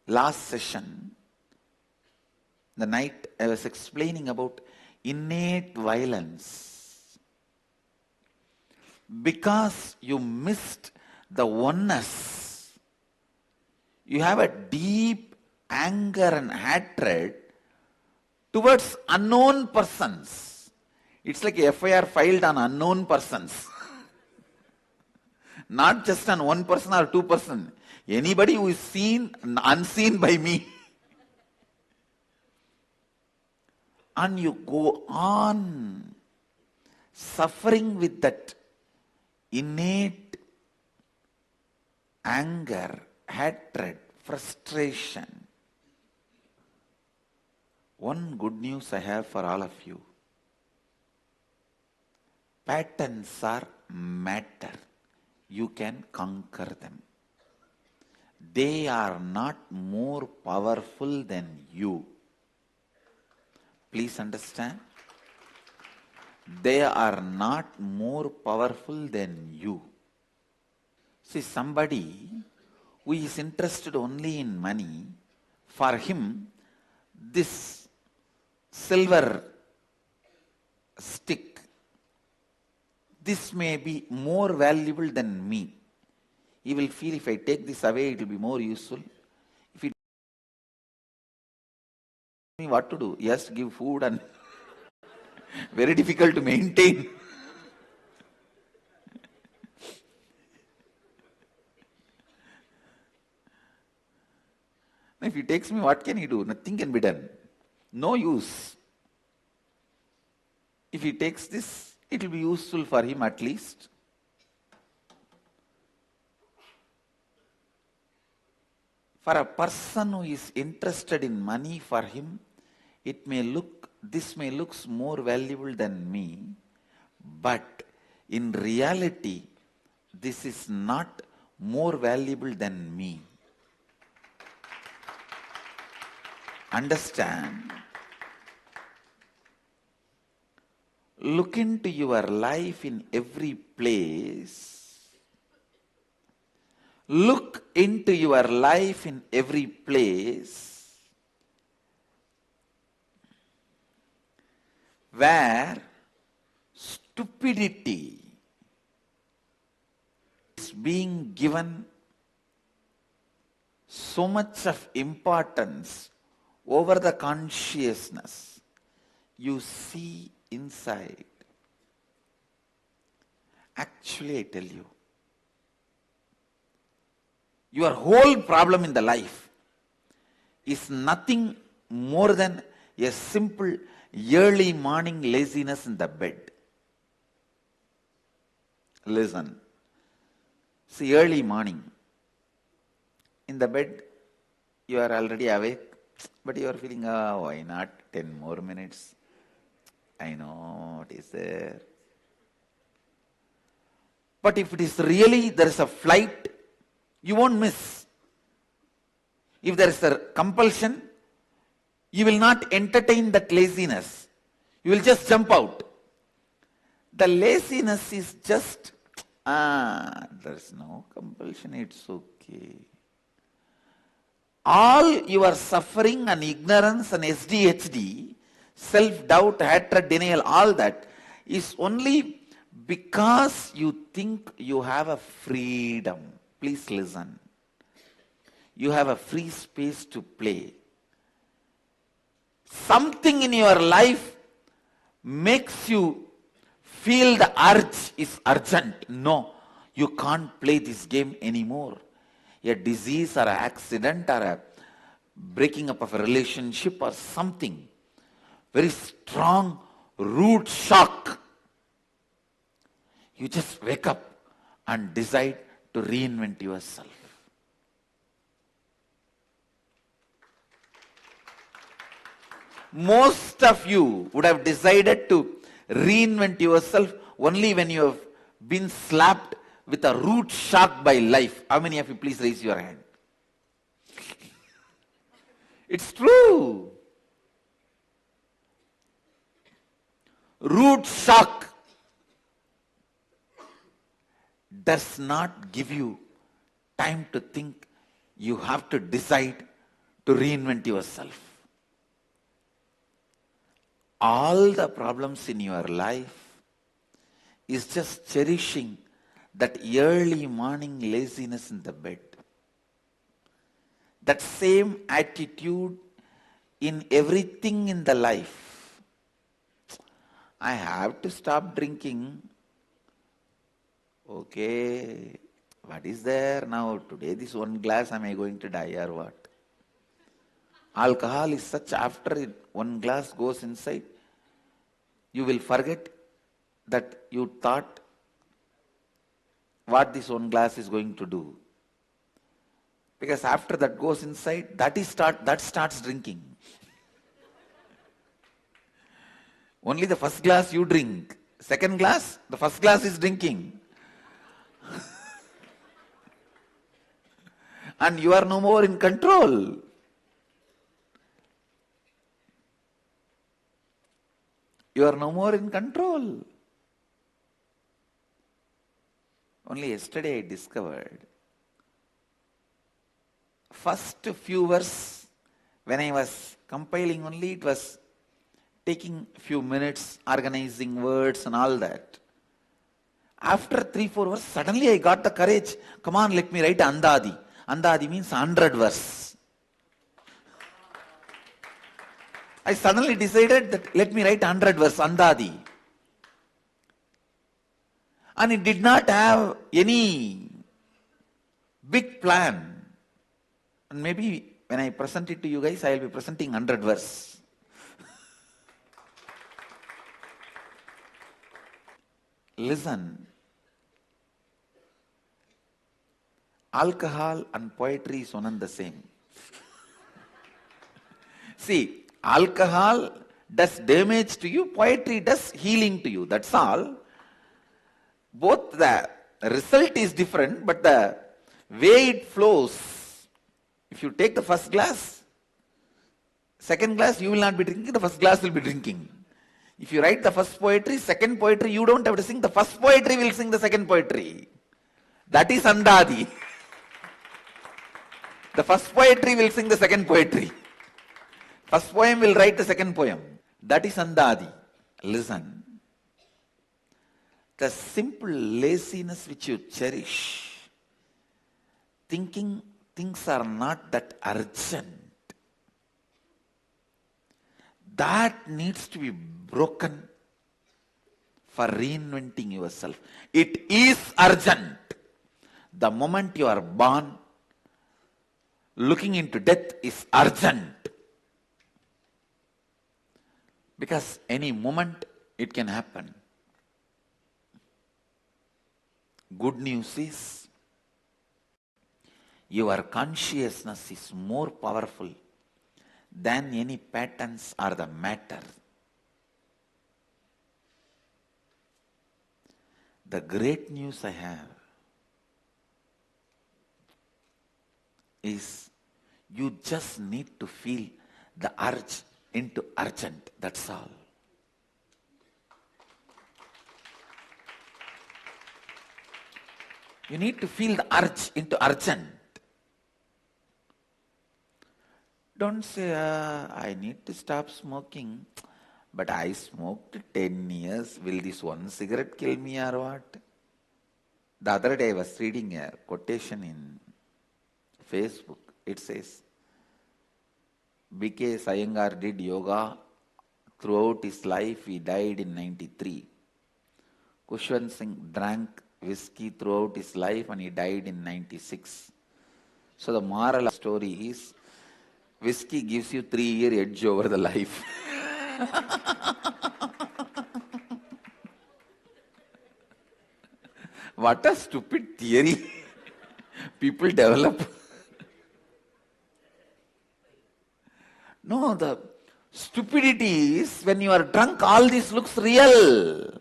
last session, the night, I was explaining about innate violence. Because you missed the oneness, you have a deep anger and hatred towards unknown persons. It's like a FIR filed on unknown persons. Not just on one person or two person. Anybody who is seen and unseen by me. And you go on suffering with that innate anger, hatred, frustration. One good news I have for all of you. Patterns are matter. You can conquer them. They are not more powerful than you. Please understand. They are not more powerful than you. See, somebody who is interested only in money, for him, this silver stick, this may be more valuable than me. He will feel if I take this away, it will be more useful. If he me what to do? He has to give food and very difficult to maintain. If he takes me, what can he do? Nothing can be done. No use. If he takes this, it will be useful for him at least. For a person who is interested in money, for him, this may look more valuable than me, but in reality, this is not more valuable than me. Understand? Look into your life in every place. Look into your life in every place where stupidity is being given so much of importance over the consciousness. You see inside. Actually, I tell you, your whole problem in the life is nothing more than a simple early morning laziness in the bed. Listen. See, early morning. In the bed, you are already awake, but you are feeling, why not 10 more minutes? I know it is there. But if it is really, there is a flight, you won't miss. If there is a compulsion, you will not entertain that laziness. You will just jump out. The laziness is just There's no compulsion, it's okay. All your suffering and ignorance and SDHD, self-doubt, hatred, denial, all that is only because you think you have a freedom. Please listen. You have a free space to play. Something in your life makes you feel the urge is urgent. No, you can't play this game anymore. A disease or an accident or a breaking up of a relationship or something, very strong root shock. You just wake up and decide to reinvent yourself. Most of you would have decided to reinvent yourself only when you have been slapped with a root shock by life. How many of you, please raise your hand? It's true. Root shock does not give you time to think. You have to decide to reinvent yourself. All the problems in your life is just cherishing that early morning laziness in the bed. That same attitude in everything in the life. I have to stop drinking. Okay, what is there now? Today this one glass, am I going to die or what? Alcohol is such, after one glass goes inside, you will forget that you thought what this one glass is going to do. Because after that goes inside, that starts drinking. Only the first glass you drink. Second glass, the first glass is drinking. And you are no more in control. You are no more in control. Only yesterday I discovered, first few verses, when I was compiling only, it was taking few minutes, organizing words and all that. After 3-4 verses, suddenly I got the courage. Come on, let me write Andadi. Andadi means 100 verse. I suddenly decided that let me write 100 verse, Andadi. And it did not have any big plan. And maybe when I present it to you guys, I will be presenting 100 verse. Listen. Alcohol and poetry is one and the same. See, alcohol does damage to you, poetry does healing to you. That's all. Both the result is different, but the way it flows, if you take the first glass, second glass you will not be drinking, the first glass will be drinking. If you write the first poetry, second poetry, you don't have to sing. The first poetry will sing the second poetry. That is Andadi. The first poetry will sing the second poetry. First poem will write the second poem. That is Andadi. Listen. The simple laziness which you cherish, thinking things are not that urgent, that needs to be broken for reinventing yourself. It is urgent. The moment you are born, looking into death is urgent. Because any moment it can happen. Good news is, your consciousness is more powerful than any patterns or the matter. The great news I have is, you just need to feel the urge into urgent. That's all. You need to feel the urge into urgent. Don't say, I need to stop smoking, but I smoked 10 years. Will this one cigarette kill me or what? The other day I was reading a quotation in Facebook. It says, B.K. Iyengar did yoga throughout his life. He died in 93. Kushwant Singh drank whiskey throughout his life and he died in 96. So the moral of the story is, whiskey gives you 3-year edge over the life. What a stupid theory people develop. No, the stupidity is when you are drunk, all this looks real.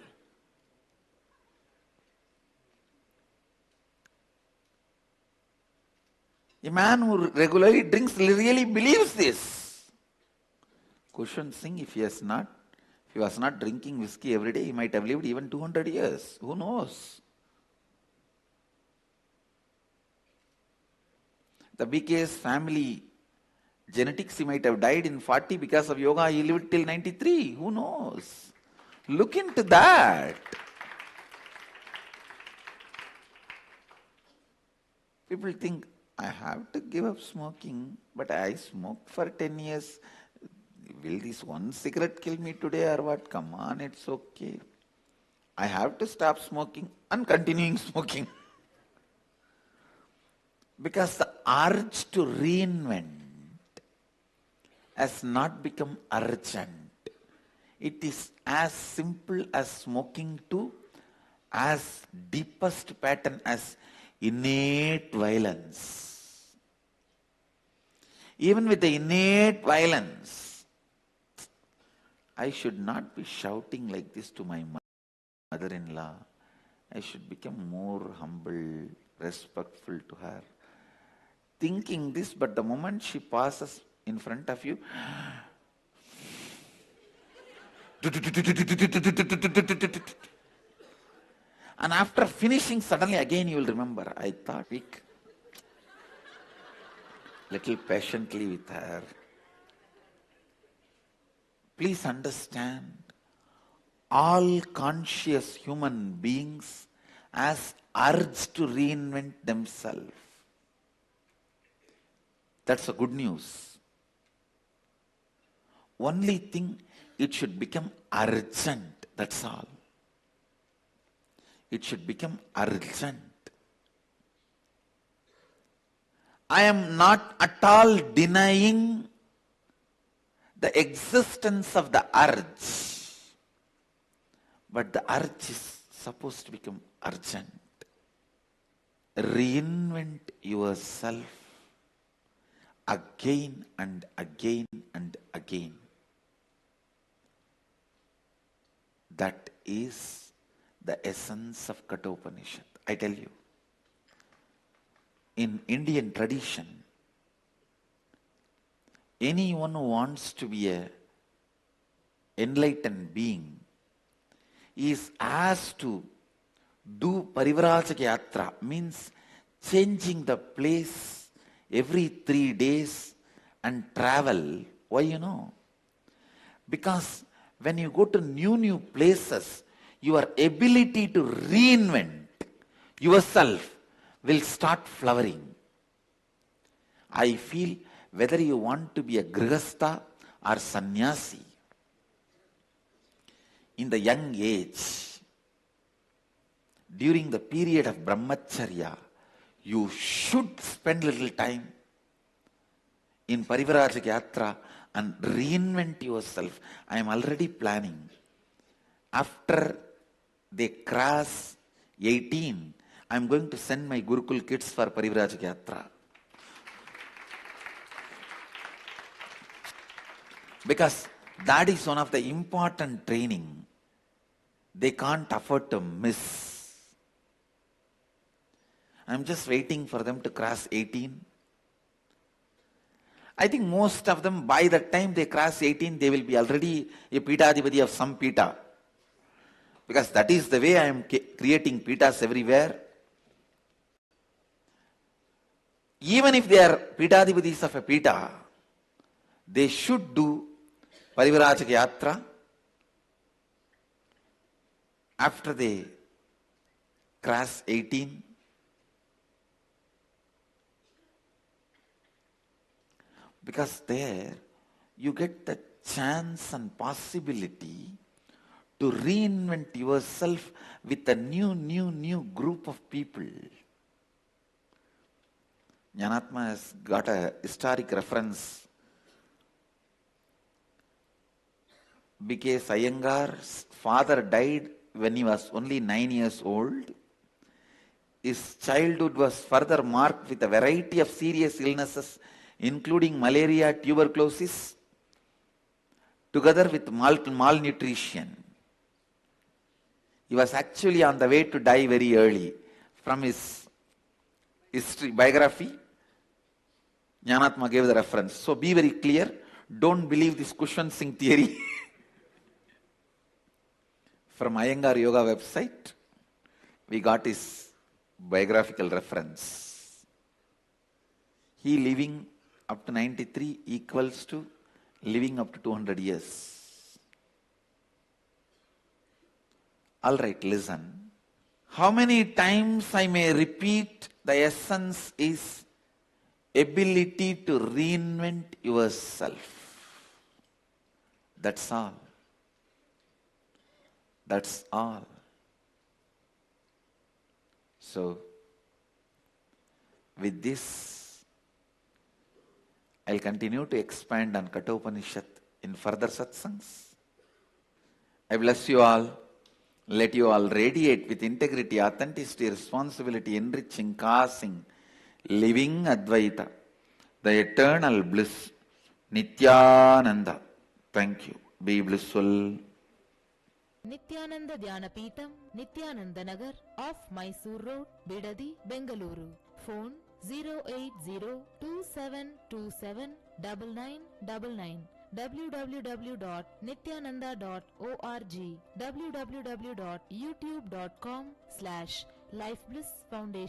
A man who regularly drinks really believes this. Kushwant Singh, if he was not drinking whiskey every day, he might have lived even 200 years. Who knows? The BK's family genetics, he might have died in 40 because of yoga. He lived till 93. Who knows? Look into that. People think, I have to give up smoking, but I smoked for 10 years. Will this one cigarette kill me today or what? Come on, it's okay. I have to stop smoking and continuing smoking. Because the urge to reinvent has not become urgent. It is as simple as smoking to as deepest pattern as innate violence. Even with the innate violence, I should not be shouting like this to my mother-in-law. I should become more humble, respectful to her. Thinking this, but the moment she passes in front of you, and after finishing, suddenly again you will remember, I thought weak. Little patiently with her. Please understand, all conscious human beings has urge to reinvent themselves. That's the good news. Only thing, it should become urgent. That's all. It should become urgent. I am not at all denying the existence of the urge, but the urge is supposed to become urgent. Reinvent yourself again and again and again. That is the essence of Kathopanishad. I tell you, in Indian tradition, anyone who wants to be an enlightened being is asked to do Parivrajaka Yatra, means changing the place every 3 days and travel. Why you know? Because when you go to new places, your ability to reinvent yourself will start flowering. I feel whether you want to be a grihastha or sannyasi, in the young age, during the period of brahmacharya, you should spend little time in Parivrajaka Yatra and reinvent yourself. I am already planning. After they cross 18, I am going to send my Gurukul kids for Parivrajaka Yatra. Because that is one of the important training they can't afford to miss. I'm just waiting for them to cross 18. I think most of them, by the time they cross 18, they will be already a Peethadipati of some Peetha. Because that is the way I am creating Peethas everywhere. Even if they are Pitadipatis of a Pita, they should do Parivarajaka Yatra after they cross 18. Because there you get the chance and possibility to reinvent yourself with a new group of people. Jnanatma has got a historic reference. B.K. Iyengar's father died when he was only 9 years old. His childhood was further marked with a variety of serious illnesses, including malaria, tuberculosis, together with malnutrition. He was actually on the way to die very early. From his history, biography, Jnanatma gave the reference. So be very clear. Don't believe this cushion sing theory. From Iyengar Yoga website, we got his biographical reference. He living up to 93 equals to living up to 200 years. All right, listen. How many times I may repeat, the essence is ability to reinvent yourself. That's all. That's all. So, with this, I'll continue to expand on Kathopanishad in further satsangs. I bless you all. Let you all radiate with integrity, authenticity, responsibility, enriching, causing, living Advaita, the eternal bliss, Nityananda. Thank you. Be blissful. Nityananda Dhyanapitham, Nityananda Nagar, off Mysore Road, Bidadi, Bengaluru. Phone 08027279999. www.nityananda.org. www.youtube.com/lifeblissfoundation.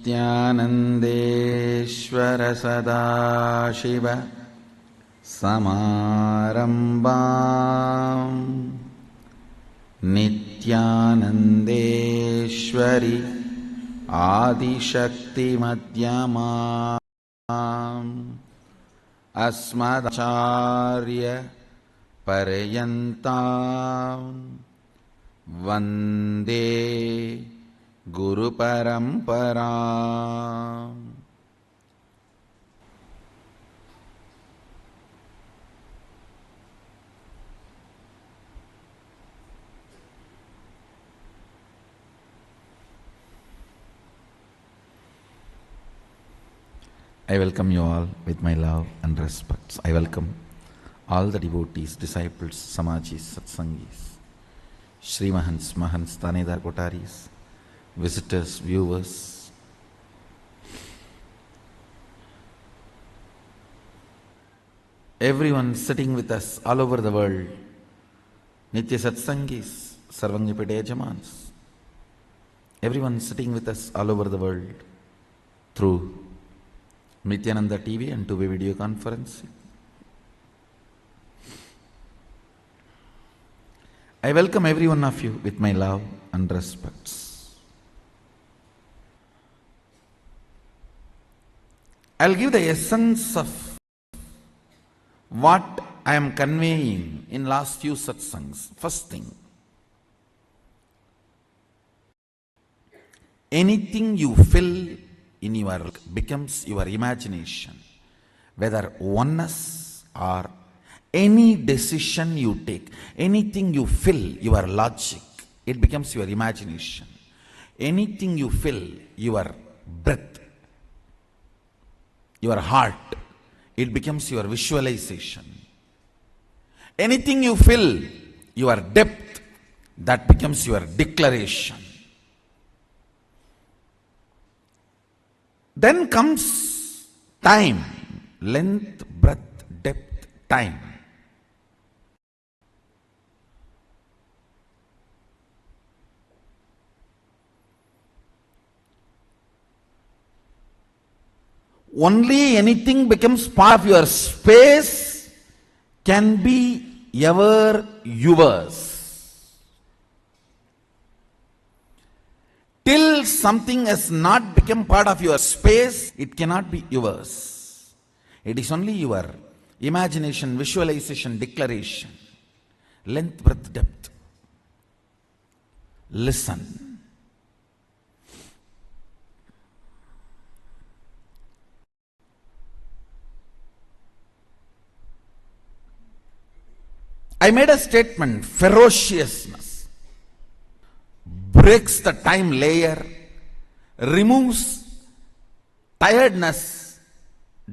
नित्यानन्देश्वर Sadashiv समारम्भाम् नित्यानन्देश्वरि आदिशक्तिमध्यमाम् अस्मदाचार्य पर्यन्ताम् वन्दे गुरुपरम्पराम्. I welcome you all with my love and respects. I welcome all the devotees, disciples, samajis, satsangis, Shri Mahants, Mahants, Tanedar Kotaris, visitors, viewers. Everyone sitting with us all over the world, Nitya Satsangis, Sarvajnapeetha Yajamans. Everyone sitting with us all over the world through Nityananda TV and two-way video conferencing. I welcome every one of you with my love and respects. I'll give the essence of what I am conveying in last few satsangs. First thing, anything you fill in your becomes your imagination, whether oneness or any decision you take, anything you fill your logic, it becomes your imagination. Anything you fill your breath, your heart, it becomes your visualization. Anything you fill your depth, that becomes your declaration. Then comes time, length, breadth, depth, time. Only anything becomes part of your space can be ever yours. Till something has not become part of your space, it cannot be yours. It is only your imagination, visualization, declaration. Length, breadth, depth. Listen. I made a statement, ferociousness breaks the time layer, removes tiredness,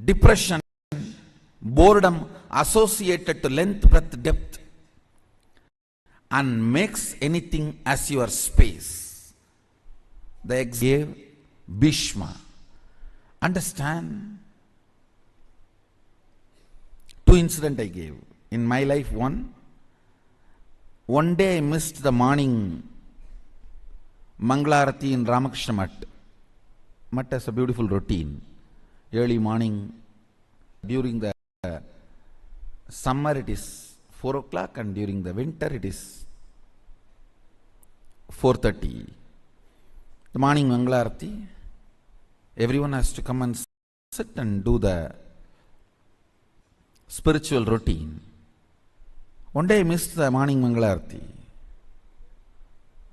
depression, boredom associated to length, breadth, depth, and makes anything as your space. The ex gave Bhishma. Understand? Two incidents I gave. In my life, one day I missed the morning Mangalarati in Ramakrishna Mutt. Mutt has a beautiful routine. Early morning, during the summer it is 4 o'clock and during the winter it is 4:30. The morning Mangalarati, everyone has to come and sit and do the spiritual routine. One day I missed the morning Mangalarati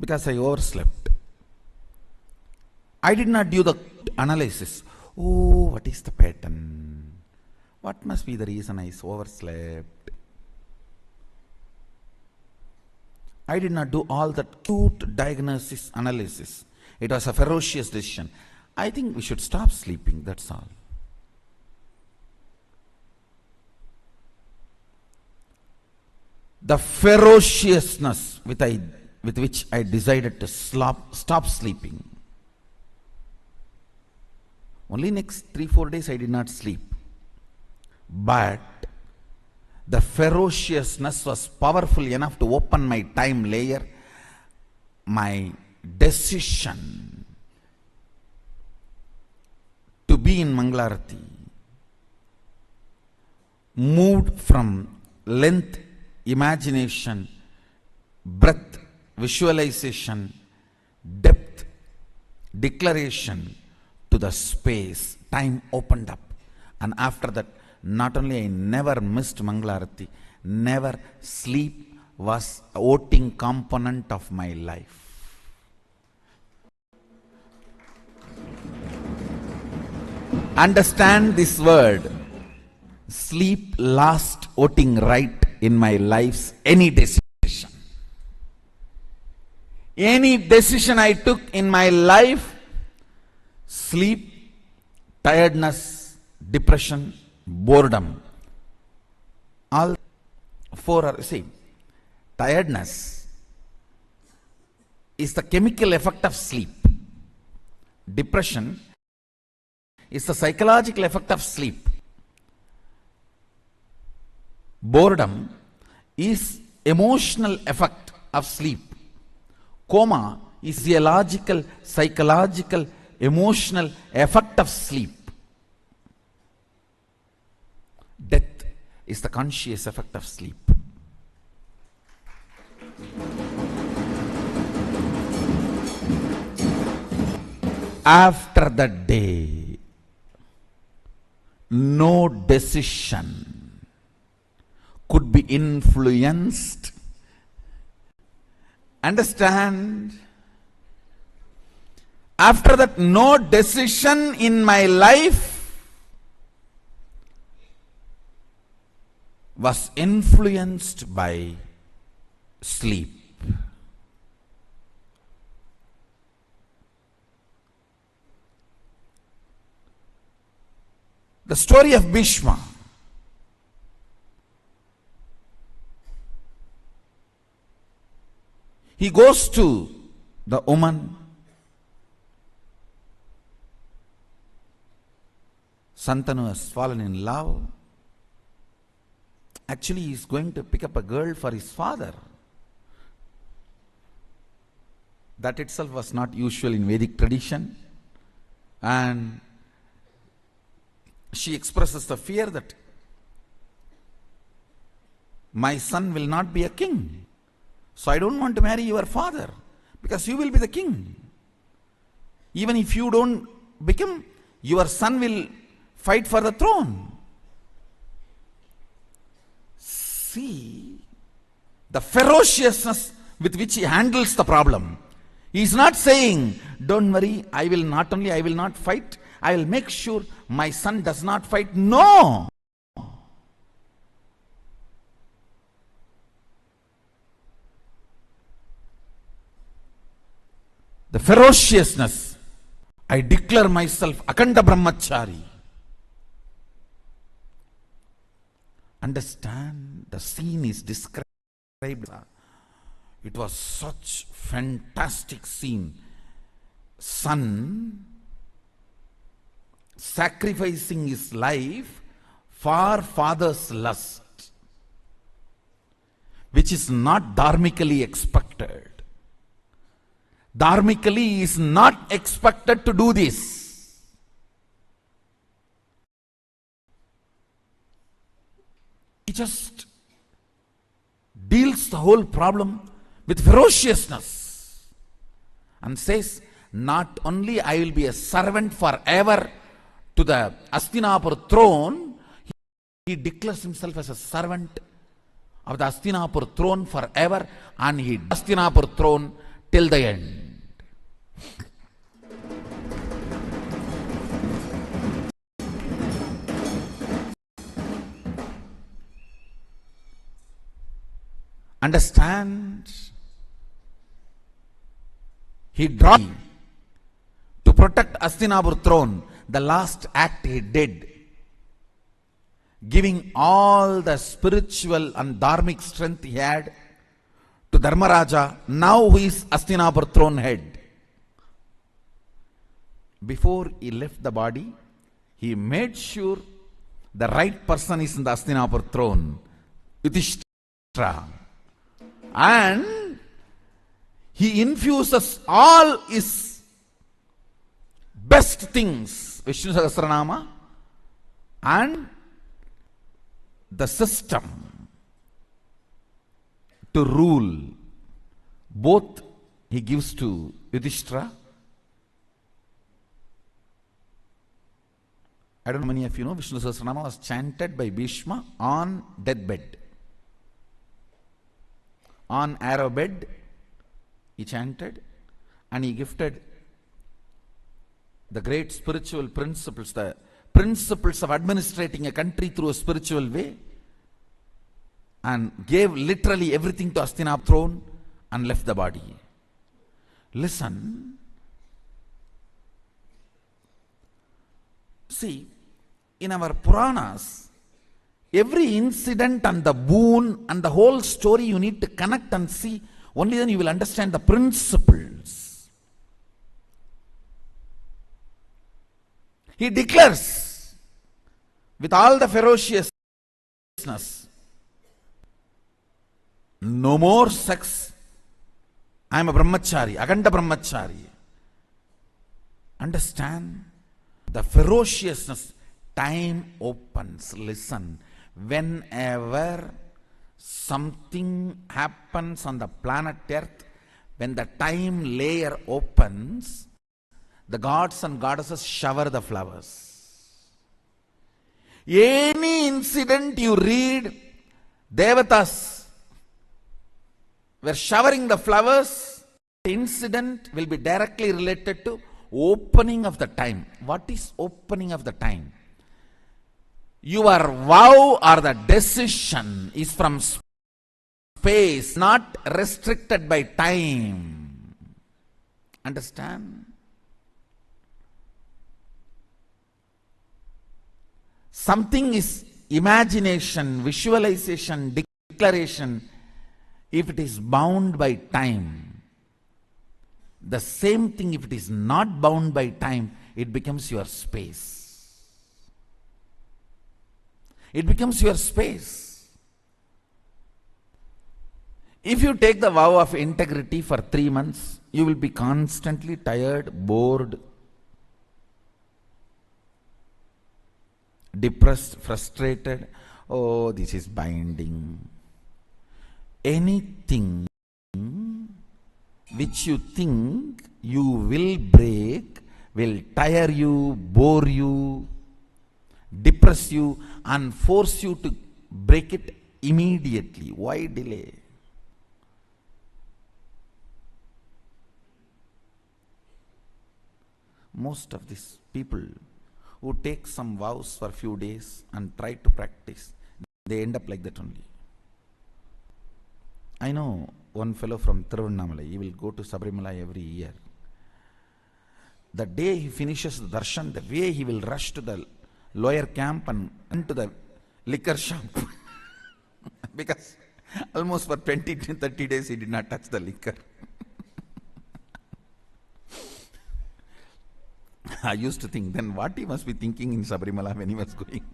because I overslept. I did not do the analysis. Oh, what is the pattern? What must be the reason I overslept? I did not do all that cute diagnosis analysis. It was a ferocious decision. I think we should stop sleeping, that's all. The ferociousness with which I decided to stop sleeping. Only next 3-4 days I did not sleep. But the ferociousness was powerful enough to open my time layer. My decision be in Mangalarati, moved from length, imagination, breadth, visualization, depth, declaration to the space. Time opened up. And after that, not only I never missed Mangalarati, never sleep was a voting component of my life. Understand this word. Sleep lost voting right in my life's any decision. Any decision I took in my life, sleep, tiredness, depression, boredom, all four are, see, tiredness is the chemical effect of sleep. Depression is the psychological effect of sleep. Boredom is emotional effect of sleep. Coma is the logical, psychological, emotional effect of sleep. Death is the conscious effect of sleep. After that day, no decision could be influenced. Understand? After that, no decision in my life was influenced by sleep. The story of Bhishma. He goes to the woman, Santanu has fallen in love. Actually, he is going to pick up a girl for his father. That itself was not usual in Vedic tradition. And she expresses the fear that my son will not be a king. So I don't want to marry your father because you will be the king. Even if you don't become, your son will fight for the throne. See the ferociousness with which he handles the problem. He is not saying, don't worry, I will not fight, I will make sure my son does not fight. No! The ferociousness. I declare myself Akanda Brahmachari. Understand, the scene is described. It was such fantastic scene. Son sacrificing his life for father's lust, which is not dharmically expected. Dharmically, he is not expected to do this. He just deals the whole problem with ferociousness and says, not only I will be a servant forever to the Hastinapur throne, he declares himself as a servant of the Hastinapur throne forever, and he Hastinapur throne till the end. Understand? He dropped to protect Hastinapur throne. The last act he did, giving all the spiritual and dharmic strength he had to Dharmaraja, now who is Hastinapur throne head. Before he left the body, he made sure the right person is in the Hastinapur throne, Yudhishthira. And he infuses all his best things Vishnu Sahasranama and the system to rule, both he gives to Yudhishthira. I don't know how many of you know, Vishnu Sahasranama was chanted by Bhishma on deathbed. On arrow bed, he chanted, and he gifted the great spiritual principles, the principles of administrating a country through a spiritual way, and gave literally everything to Hastinapura throne and left the body. Listen. See, in our Puranas, every incident and the boon and the whole story you need to connect and see. Only then you will understand the principles. He declares with all the ferociousness, no more sex. I am a brahmachari, Aganda brahmachari. Understand the ferociousness. Time opens. Listen, whenever something happens on the planet Earth, when the time layer opens, the gods and goddesses shower the flowers. Any incident you read, Devatas were showering the flowers. The incident will be directly related to opening of the time. What is opening of the time? Your vow or the decision is from space, not restricted by time. Understand? Something is imagination, visualization, declaration, if it is bound by time. The same thing, if it is not bound by time, it becomes your space. It becomes your space. If you take the vow of integrity for 3 months, you will be constantly tired, bored, depressed, frustrated. Oh, this is binding. Anything which you think you will break will tire you, bore you, depress you, and force you to break it immediately. Why delay? Most of these people who take some vows for a few days and try to practice, they end up like that only. I know one fellow from Tiruvannamalai, he will go to Sabarimala every year. The day he finishes the darshan, the way he will rush to the lower camp and into the liquor shop. Because almost for 20 to 30 days he did not touch the liquor. I used to think, then what he must be thinking in Sabarimala when he was going.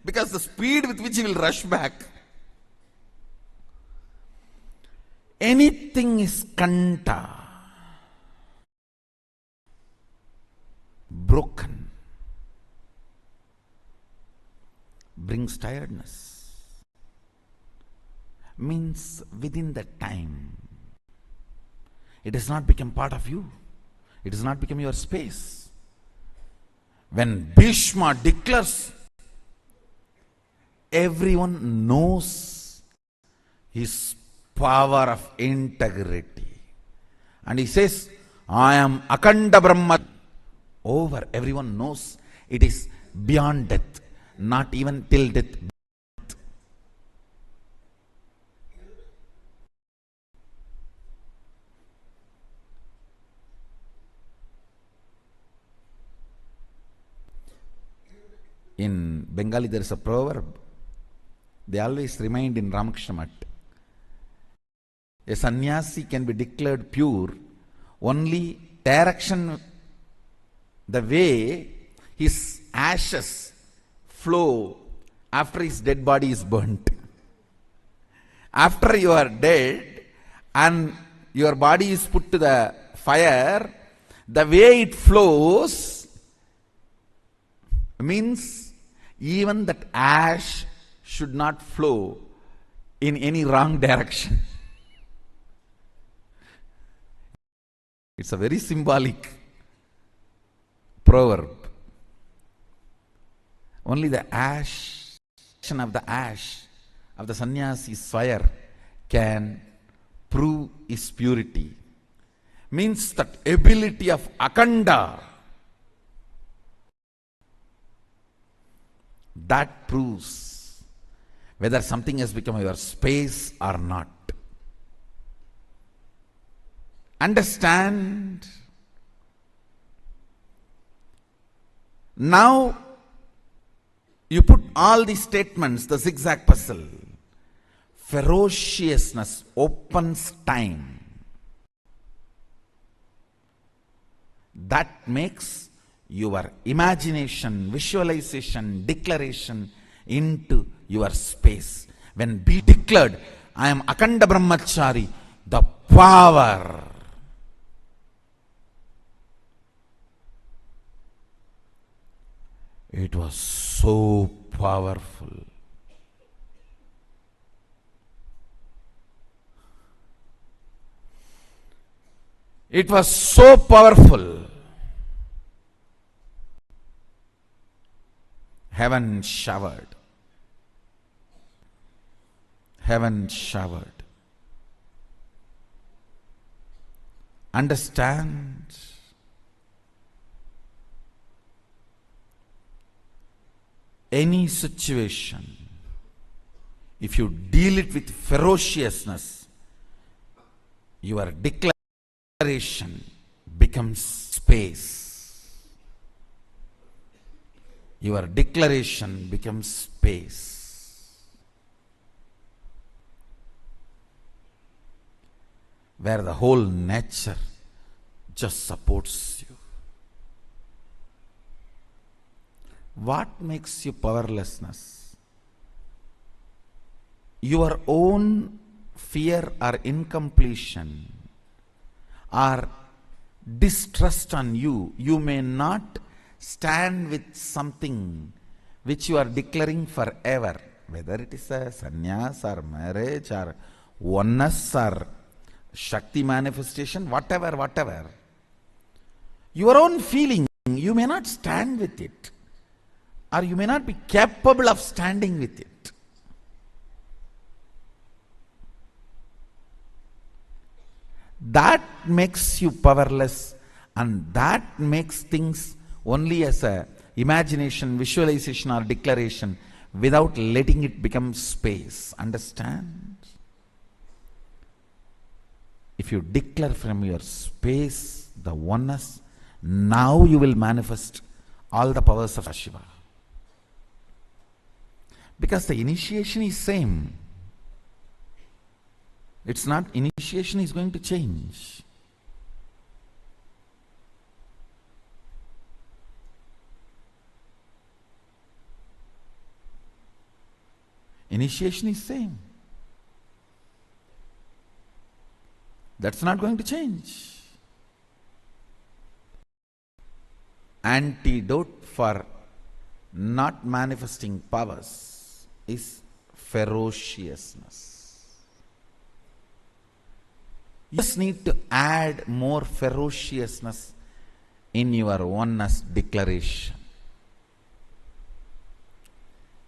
Because the speed with which he will rush back. Anything is kanta, broken, brings tiredness, means within the time. It has not become part of you. It does not become your space. When Bhishma declares, everyone knows his power of integrity. And he says, I am Akanda Brahma. Over, everyone knows it is beyond death, not even till death. In Bengali there is a proverb, they always remind in Ramakrishna Math. A sannyasi can be declared pure only direction, the way his ashes flow after his dead body is burnt. After you are dead and your body is put to the fire, the way it flows means even that ash should not flow in any wrong direction. It's a very symbolic proverb. Only the ash of the sannyasi's fire can prove his purity. Means that ability of akanda, that proves whether something has become your space or not. Understand? Now you put all these statements, the zigzag puzzle. Ferociousness opens time. That makes your imagination, visualization, declaration into your space. When be declared, I am Akanda Brahmachari, the power. It was so powerful. It was so powerful. Heaven showered. Heaven showered. Understand? Any situation, if you deal it with ferociousness, your declaration becomes space. Your declaration becomes space. Where the whole nature just supports you. What makes you powerlessness? Your own fear or incompletion or distrust on you. You may not stand with something which you are declaring forever, whether it is a sannyas or marriage or oneness or Shakti manifestation, whatever. Your own feeling, you may not stand with it, or you may not be capable of standing with it. That makes you powerless, and that makes things only as a imagination, visualization or declaration without letting it become space. Understand? If you declare from your space the oneness, now you will manifest all the powers of Shiva. Because the initiation is same. It's not initiation is going to change. Initiation is same. That's not going to change. Antidote for not manifesting powers is ferociousness. You just need to add more ferociousness in your oneness declaration.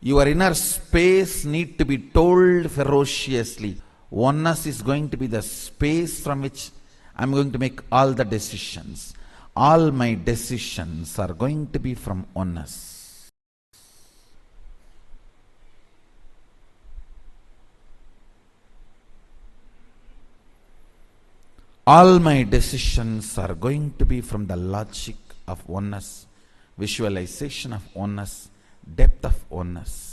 Your inner space need to be told ferociously. Oneness is going to be the space from which I am going to make all the decisions. All my decisions are going to be from oneness. All my decisions are going to be from the logic of oneness, visualization of oneness, depth of oneness.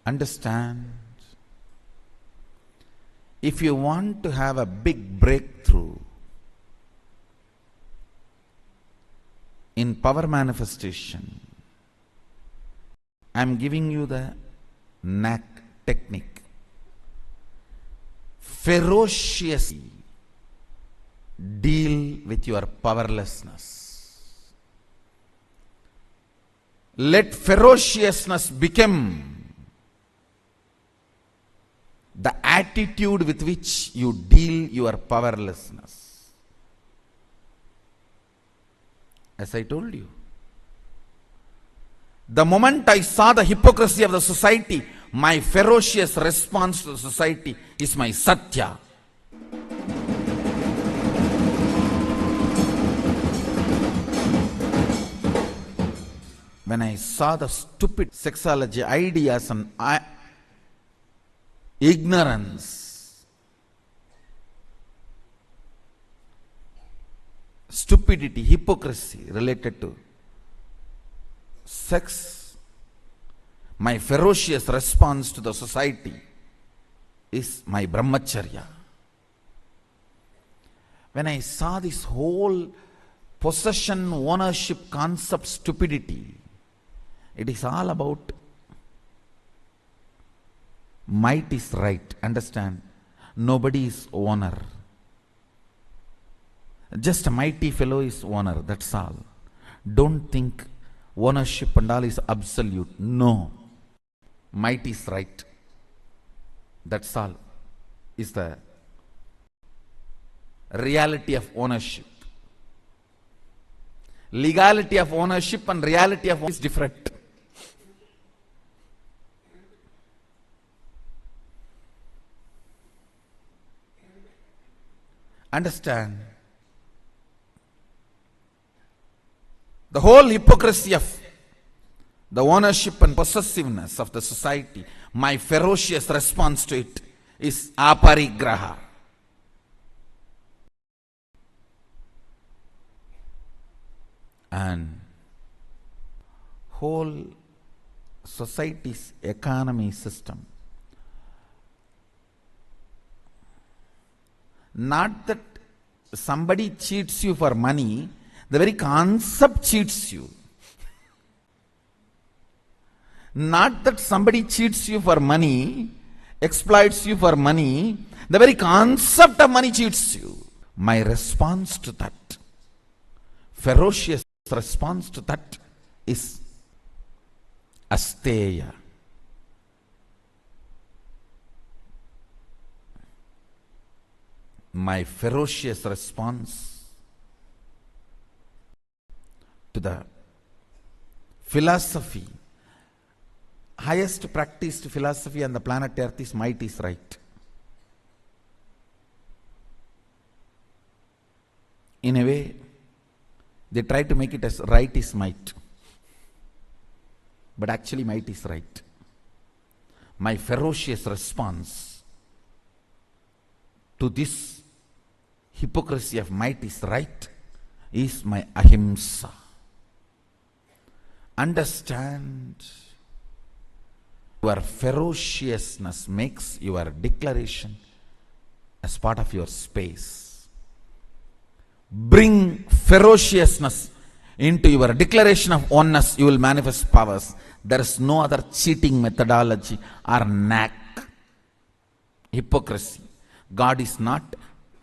Understand? If you want to have a big breakthrough in power manifestation, I am giving you the knack technique. Ferociously deal with your powerlessness. Let ferociousness become the attitude with which you deal your powerlessness. As I told you, the moment I saw the hypocrisy of the society, my ferocious response to the society is my satya. When I saw the stupid sexology ideas and ignorance, stupidity, hypocrisy related to sex, my ferocious response to the society is my brahmacharya. When I saw this whole possession, ownership concept stupidity, it is all about might is right. Understand? Nobody is owner. Just a mighty fellow is owner. That's all. Don't think ownership and all is absolute. No. Might is right. That's all. Is the reality of ownership. Legality of ownership and reality of ownership is different. Understand? The whole hypocrisy of the ownership and possessiveness of the society, my ferocious response to it is aparigraha. And whole society's economy system, not that somebody cheats you for money, the very concept cheats you. Not that somebody cheats you for money, exploits you for money, the very concept of money cheats you. My response to that, ferocious response to that, is asteya. My ferocious response to the philosophy, highest practiced philosophy on the planet Earth is might is right. In a way, they try to make it as right is might. But actually might is right. My ferocious response to this hypocrisy of might is right is my ahimsa. Understand, your ferociousness makes your declaration as part of your space. Bring ferociousness into your declaration of oneness, you will manifest powers. There is no other cheating methodology or knack. Hypocrisy. God is not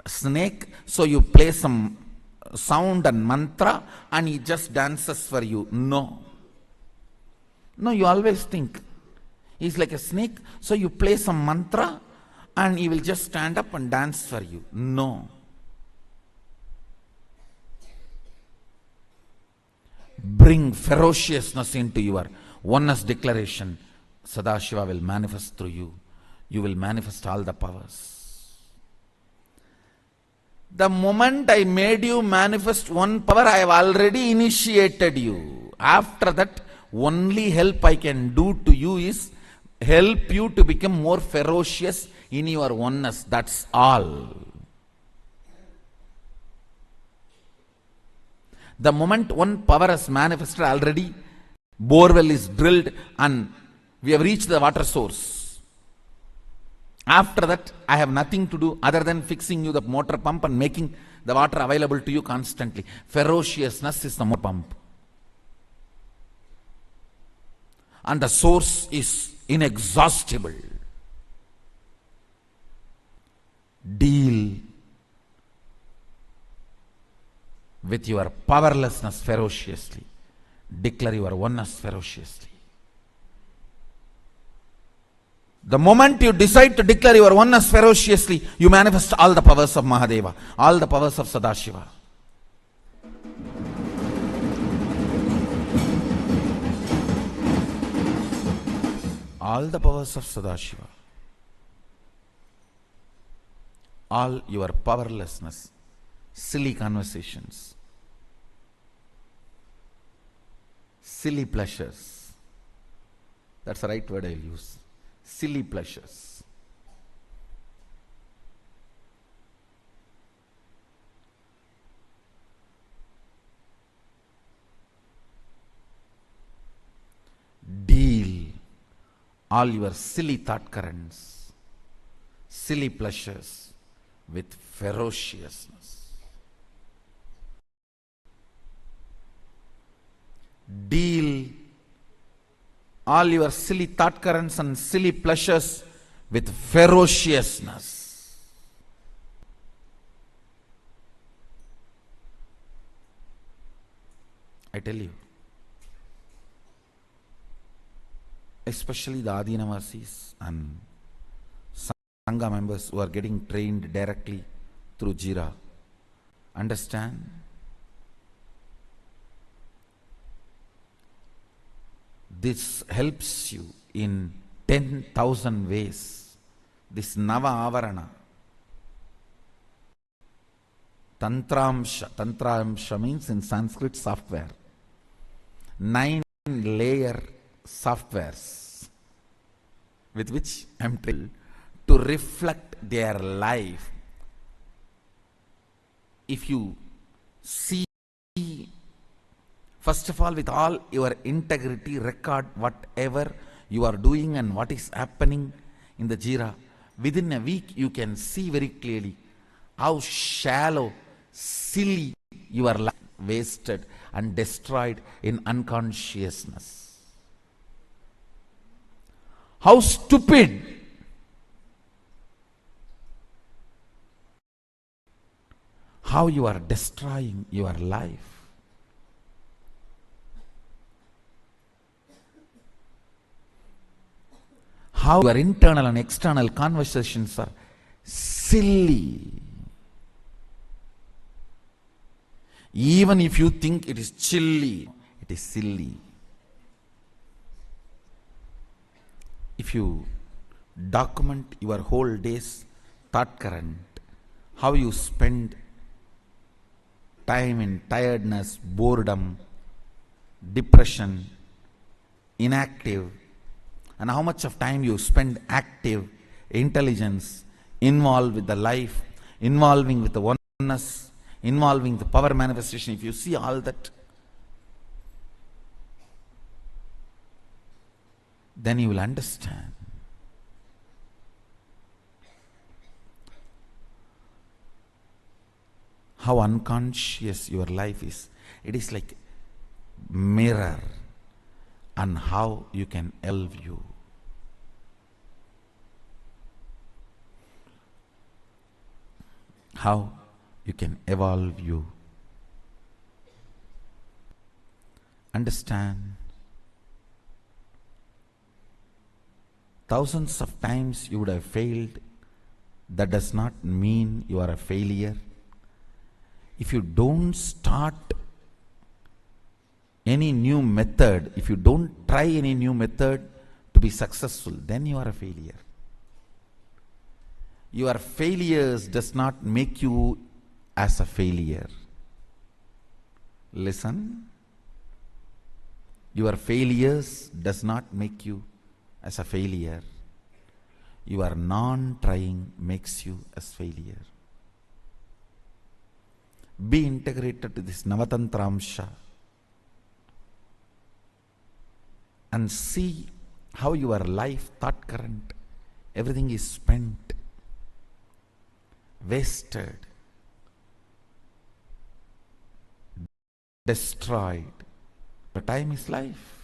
a snake, so you play some sound and mantra and he just dances for you. No. No, you always think he's like a snake, so you play some mantra and he will just stand up and dance for you. No. Bring ferociousness into your oneness declaration. Sadashiva will manifest through you. You will manifest all the powers. The moment I made you manifest one power, I have already initiated you. After that, only help I can do to you is help you to become more ferocious in your oneness. That's all. The moment one power has manifested already, borewell is drilled and we have reached the water source. After that, I have nothing to do other than fixing you the motor pump and making the water available to you constantly. Ferociousness is the motor pump. And the source is inexhaustible. Deal with your powerlessness ferociously. Declare your oneness ferociously. The moment you decide to declare your oneness ferociously, you manifest all the powers of Mahadeva, all the powers of Sadashiva. All the powers of Sadashiva. All your powerlessness, silly conversations, silly pleasures. That's the right word I'll use. Silly pleasures. Deal all your silly thought currents, silly pleasures with ferociousness. Deal all your silly thought currents and silly pleasures with ferociousness. I tell you, especially the Adinavasis and Sangha members who are getting trained directly through Jira, understand this helps you in 10,000 ways. This Nava Avarana, Tantramsha means in Sanskrit software, 9-layer softwares with which I am told to reflect their life. If you see, first of all, with all your integrity, record whatever you are doing and what is happening in the Jira. Within a week, you can see very clearly how shallow, silly your life wasted and destroyed in unconsciousness. How stupid, how you are destroying your life. How your internal and external conversations are silly. Even if you think it is chilly, it is silly. If you document your whole day's thought current, how you spend time in tiredness, boredom, depression, inactive, and how much of time you spend active, intelligence, involved with the life, involving with the oneness, involving the power manifestation. If you see all that, then you will understand how unconscious your life is. It is like mirror, and how you can evolve you. How you can evolve you. Understand, thousands of times you would have failed. That does not mean you are a failure. If you don't start any new method, if you don't try any new method to be successful, then you are a failure. Your failures does not make you as a failure. Listen. Your failures does not make you as a failure. Your non-trying makes you as failure. Be integrated to this Navatantramsha and see how your life, thought current, everything is spent, wasted, destroyed. The time is life.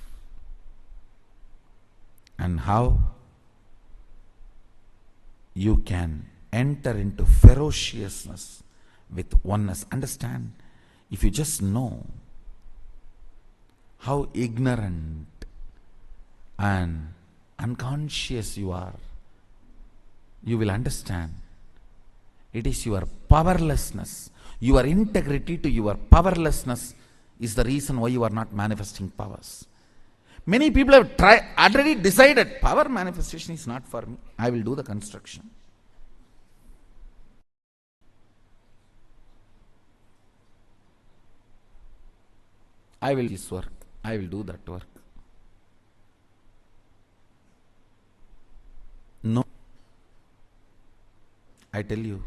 And how you can enter into ferociousness with oneness. Understand, If you just know how ignorant and unconscious you are, you will understand it is your powerlessness, your integrity to your powerlessness is the reason why you are not manifesting powers. Many people have already decided power manifestation is not for me. I will do the construction. I will do this work. I will do that work. No. I tell you,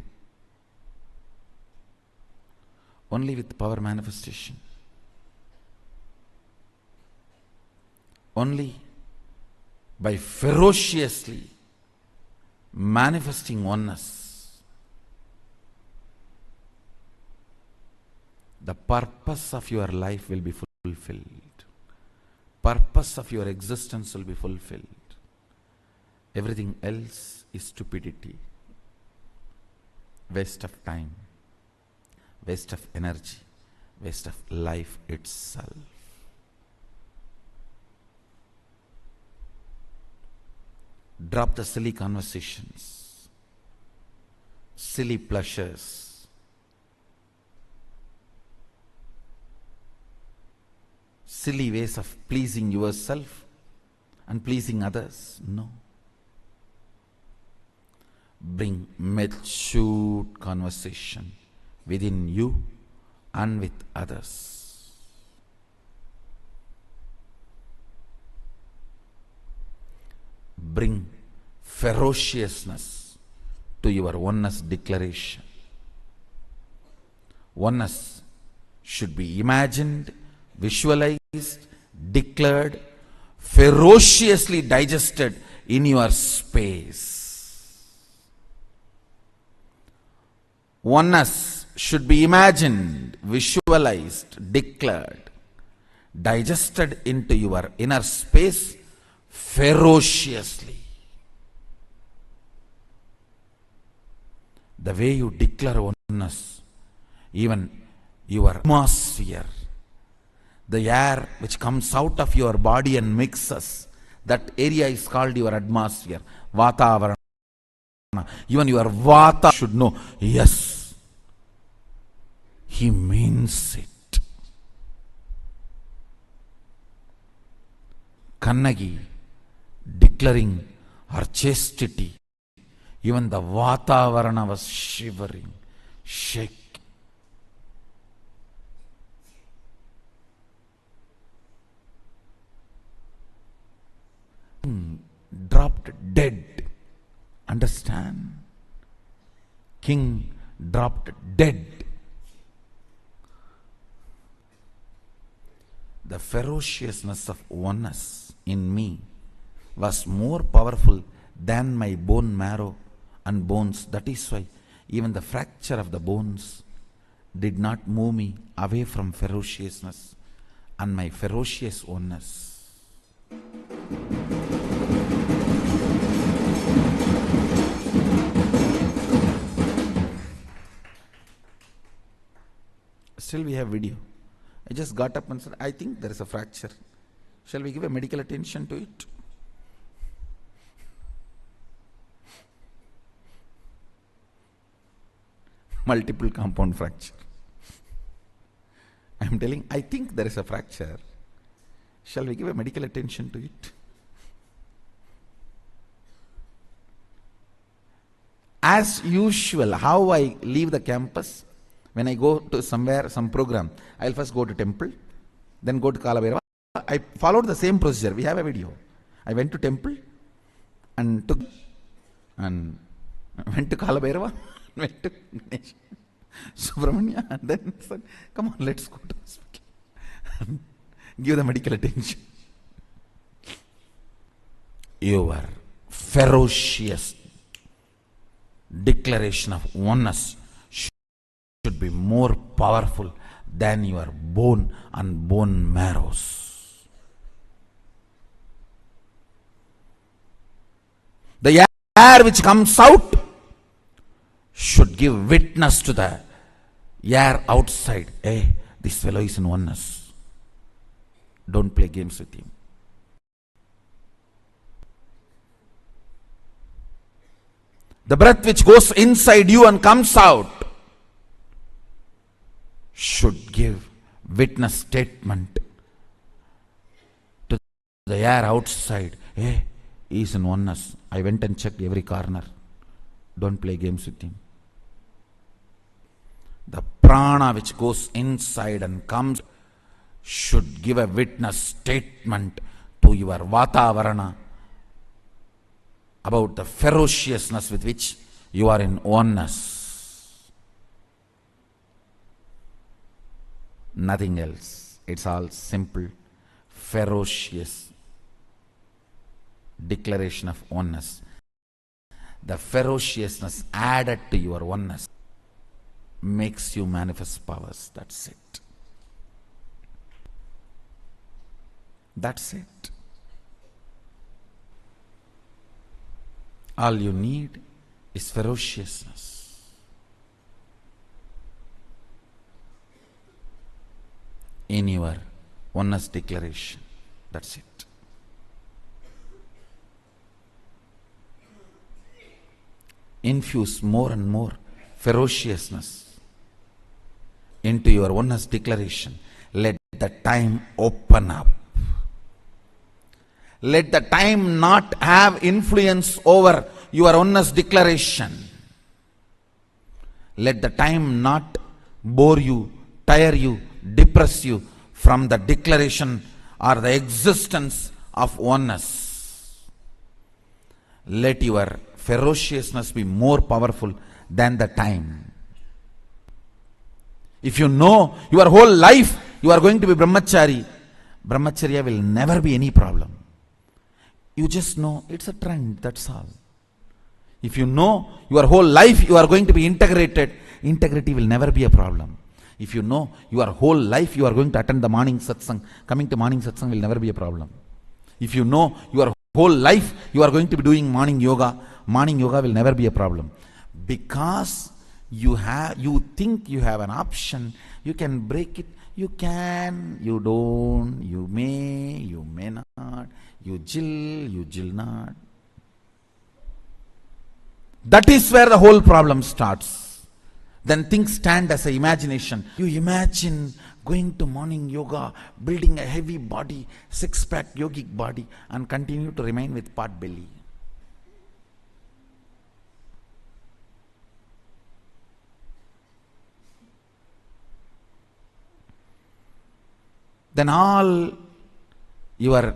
only with power manifestation, only by ferociously manifesting oneness, the purpose of your life will be fulfilled. Purpose of your existence will be fulfilled. Everything else is stupidity, waste of time, waste of energy, waste of life itself. Drop the silly conversations, silly pleasures, silly ways of pleasing yourself and pleasing others. No. Bring matured conversation within you and with others. Bring ferociousness to your oneness declaration. Oneness should be imagined, visualized, declared, ferociously digested in your space. Oneness should be imagined, visualized, declared, digested into your inner space ferociously. The way you declare oneness, even your atmosphere, the air which comes out of your body and mixes, that area is called your atmosphere, Vatavarana. Even your Vata should know, yes, he means it. Kannagi declaring her chastity, even the Vatavarana was shivering, shaking. Dropped dead. Understand? King dropped dead. The ferociousness of oneness in me was more powerful than my bone marrow and bones. That is why even the fracture of the bones did not move me away from ferociousness and my ferocious oneness. Still we have video. I just got up and said, I think there is a fracture. Shall we give a medical attention to it? Multiple compound fracture. I am telling, I think there is a fracture. Shall we give a medical attention to it? As usual, how I leave the campus, when I go to somewhere, some program, I'll first go to temple, then go to Kalabhairava. I followed the same procedure. We have a video. I went to temple and went to Kalabhairava, went to Ganesh, Subramanya, and then said, come on, let's go to hospital. Give the medical attention. Your ferocious declaration of oneness should be more powerful than your bone and bone marrows. The air which comes out should give witness to the air outside. Hey, this fellow is in oneness. Don't play games with him. The breath which goes inside you and comes out should give witness statement to the air outside. Hey, he is in oneness. I went and checked every corner. Don't play games with him. The prana which goes inside and comes should give a witness statement to your Vatavarana about the ferociousness with which you are in oneness. Nothing else. It's all simple, ferocious declaration of oneness. The ferociousness added to your oneness makes you manifest powers. That's it. That's it. All you need is ferociousness. In your oneness declaration. That's it. Infuse more and more ferociousness into your oneness declaration. Let the time open up. Let the time not have influence over your oneness declaration. Let the time not bore you, tire you, depress you from the declaration or the existence of oneness. Let your ferociousness be more powerful than the time. If you know your whole life you are going to be brahmachari, brahmacharya will never be any problem. You just know it's a trend, that's all. If you know your whole life you are going to be integrated, integrity will never be a problem. If you know your whole life you are going to attend the morning satsang, coming to morning satsang will never be a problem. If you know your whole life you are going to be doing morning yoga will never be a problem. Because you think you have an option, you can break it, you can, you don't, you may not, you jill not. That is where the whole problem starts. Then things stand as an imagination. You imagine going to morning yoga, building a heavy body, six-pack yogic body, and continue to remain with pot belly. Then all your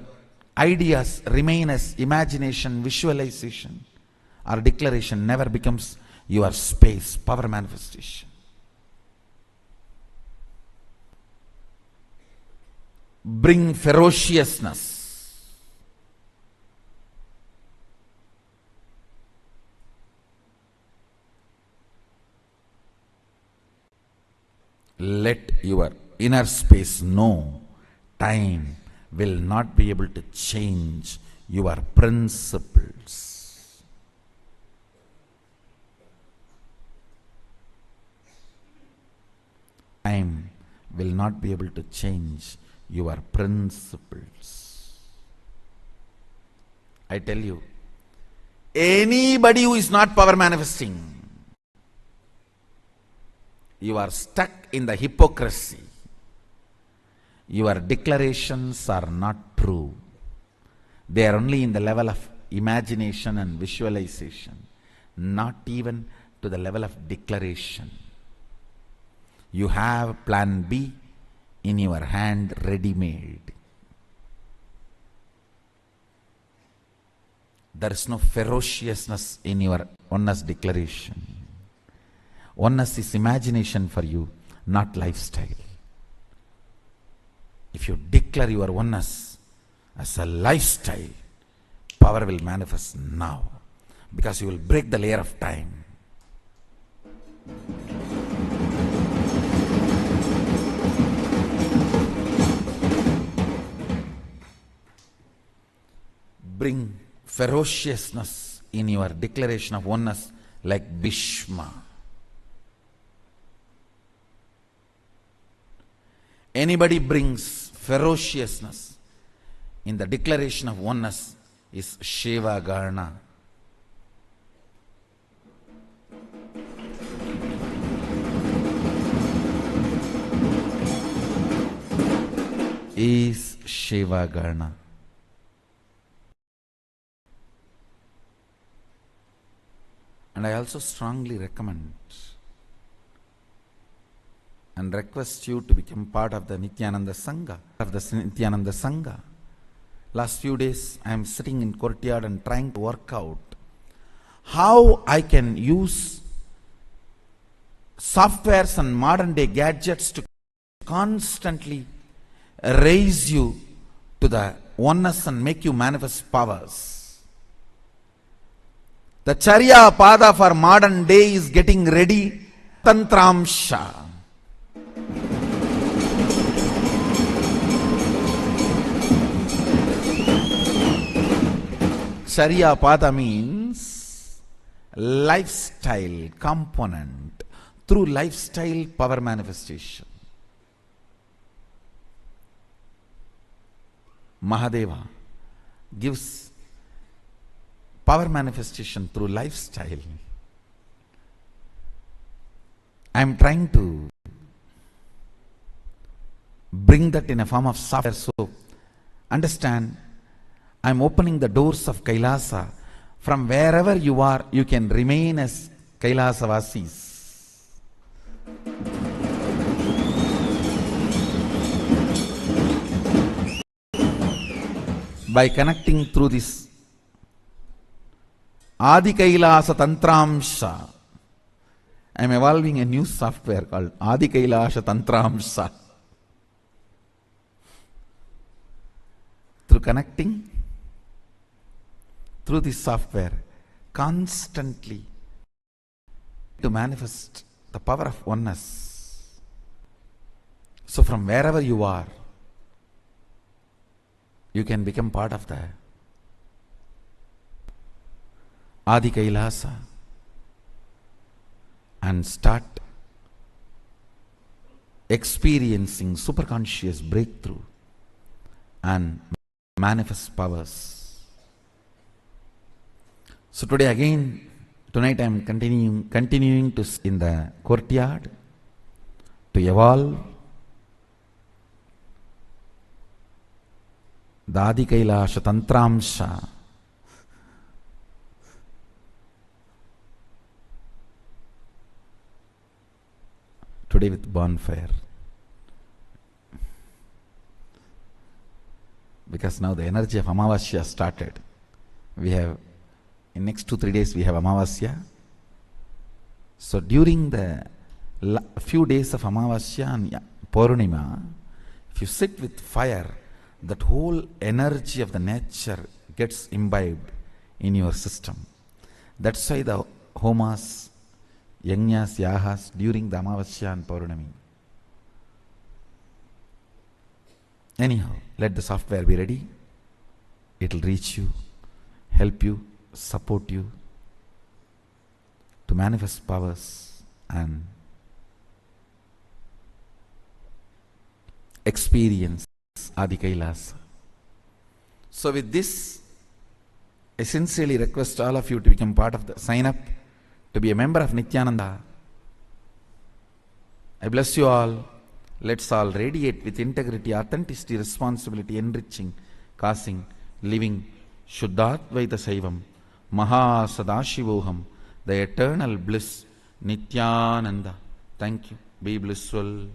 ideas remain as imagination, visualization, or declaration never becomes your space, power manifestation. Bring ferociousness. Let your inner space know time will not be able to change your principles. Time will not be able to change your principles. I tell you, anybody who is not power manifesting, you are stuck in the hypocrisy. Your declarations are not true. They are only in the level of imagination and visualization, not even to the level of declaration. You have plan B in your hand ready-made. There is no ferociousness in your oneness declaration. Oneness is imagination for you, not lifestyle. If you declare your oneness as a lifestyle, power will manifest now, because you will break the layer of time. Bring ferociousness in your declaration of oneness like Bhishma. anybody brings ferociousness in the declaration of oneness is Seva Gana. Is Seva Gana. And I also strongly recommend and request you to become part of the Nityananda Sangha. Last few days I am sitting in courtyard and trying to work out how I can use softwares and modern day gadgets to constantly raise you to the oneness and make you manifest powers. The Charya Pada for modern day is getting ready. Tantramsha. Charya Pada means lifestyle component. Through lifestyle power manifestation. Mahadeva gives power manifestation through lifestyle. I am trying to bring that in a form of software. So understand, I am opening the doors of Kailasa. From wherever you are, you can remain as Kailasavasis. By connecting through this Adi Kailasa Tantramsha, I am evolving a new software called Adi Kailasa Tantramsha. Through connecting through this software, constantly to manifest the power of oneness. So from wherever you are, you can become part of the Adi Kailasa and start experiencing superconscious breakthrough and manifest powers. So tonight I am continuing to in the courtyard to evolve the Adi Kailasa Tantramsha. Today with bonfire. Because now the energy of Amavasya started. We have, in next 2-3 days we have Amavasya. So during the few days of Amavasya and Purnima, if you sit with fire, that whole energy of the nature gets imbibed in your system. That's why the homas, yajnas, yahas during the Amavasya and Purnami. Anyhow, let the software be ready. It will reach you, help you, support you to manifest powers and experience Adi Kailasa. So with this, I sincerely request all of you to become part of the sign up to be a member of Nityananda. I bless you all. Let's all radiate with integrity, authenticity, responsibility, enriching, causing, living Shuddhadvaita Saivam, Mahasadashivoham, the eternal bliss, Nityananda. Thank you. Be blissful.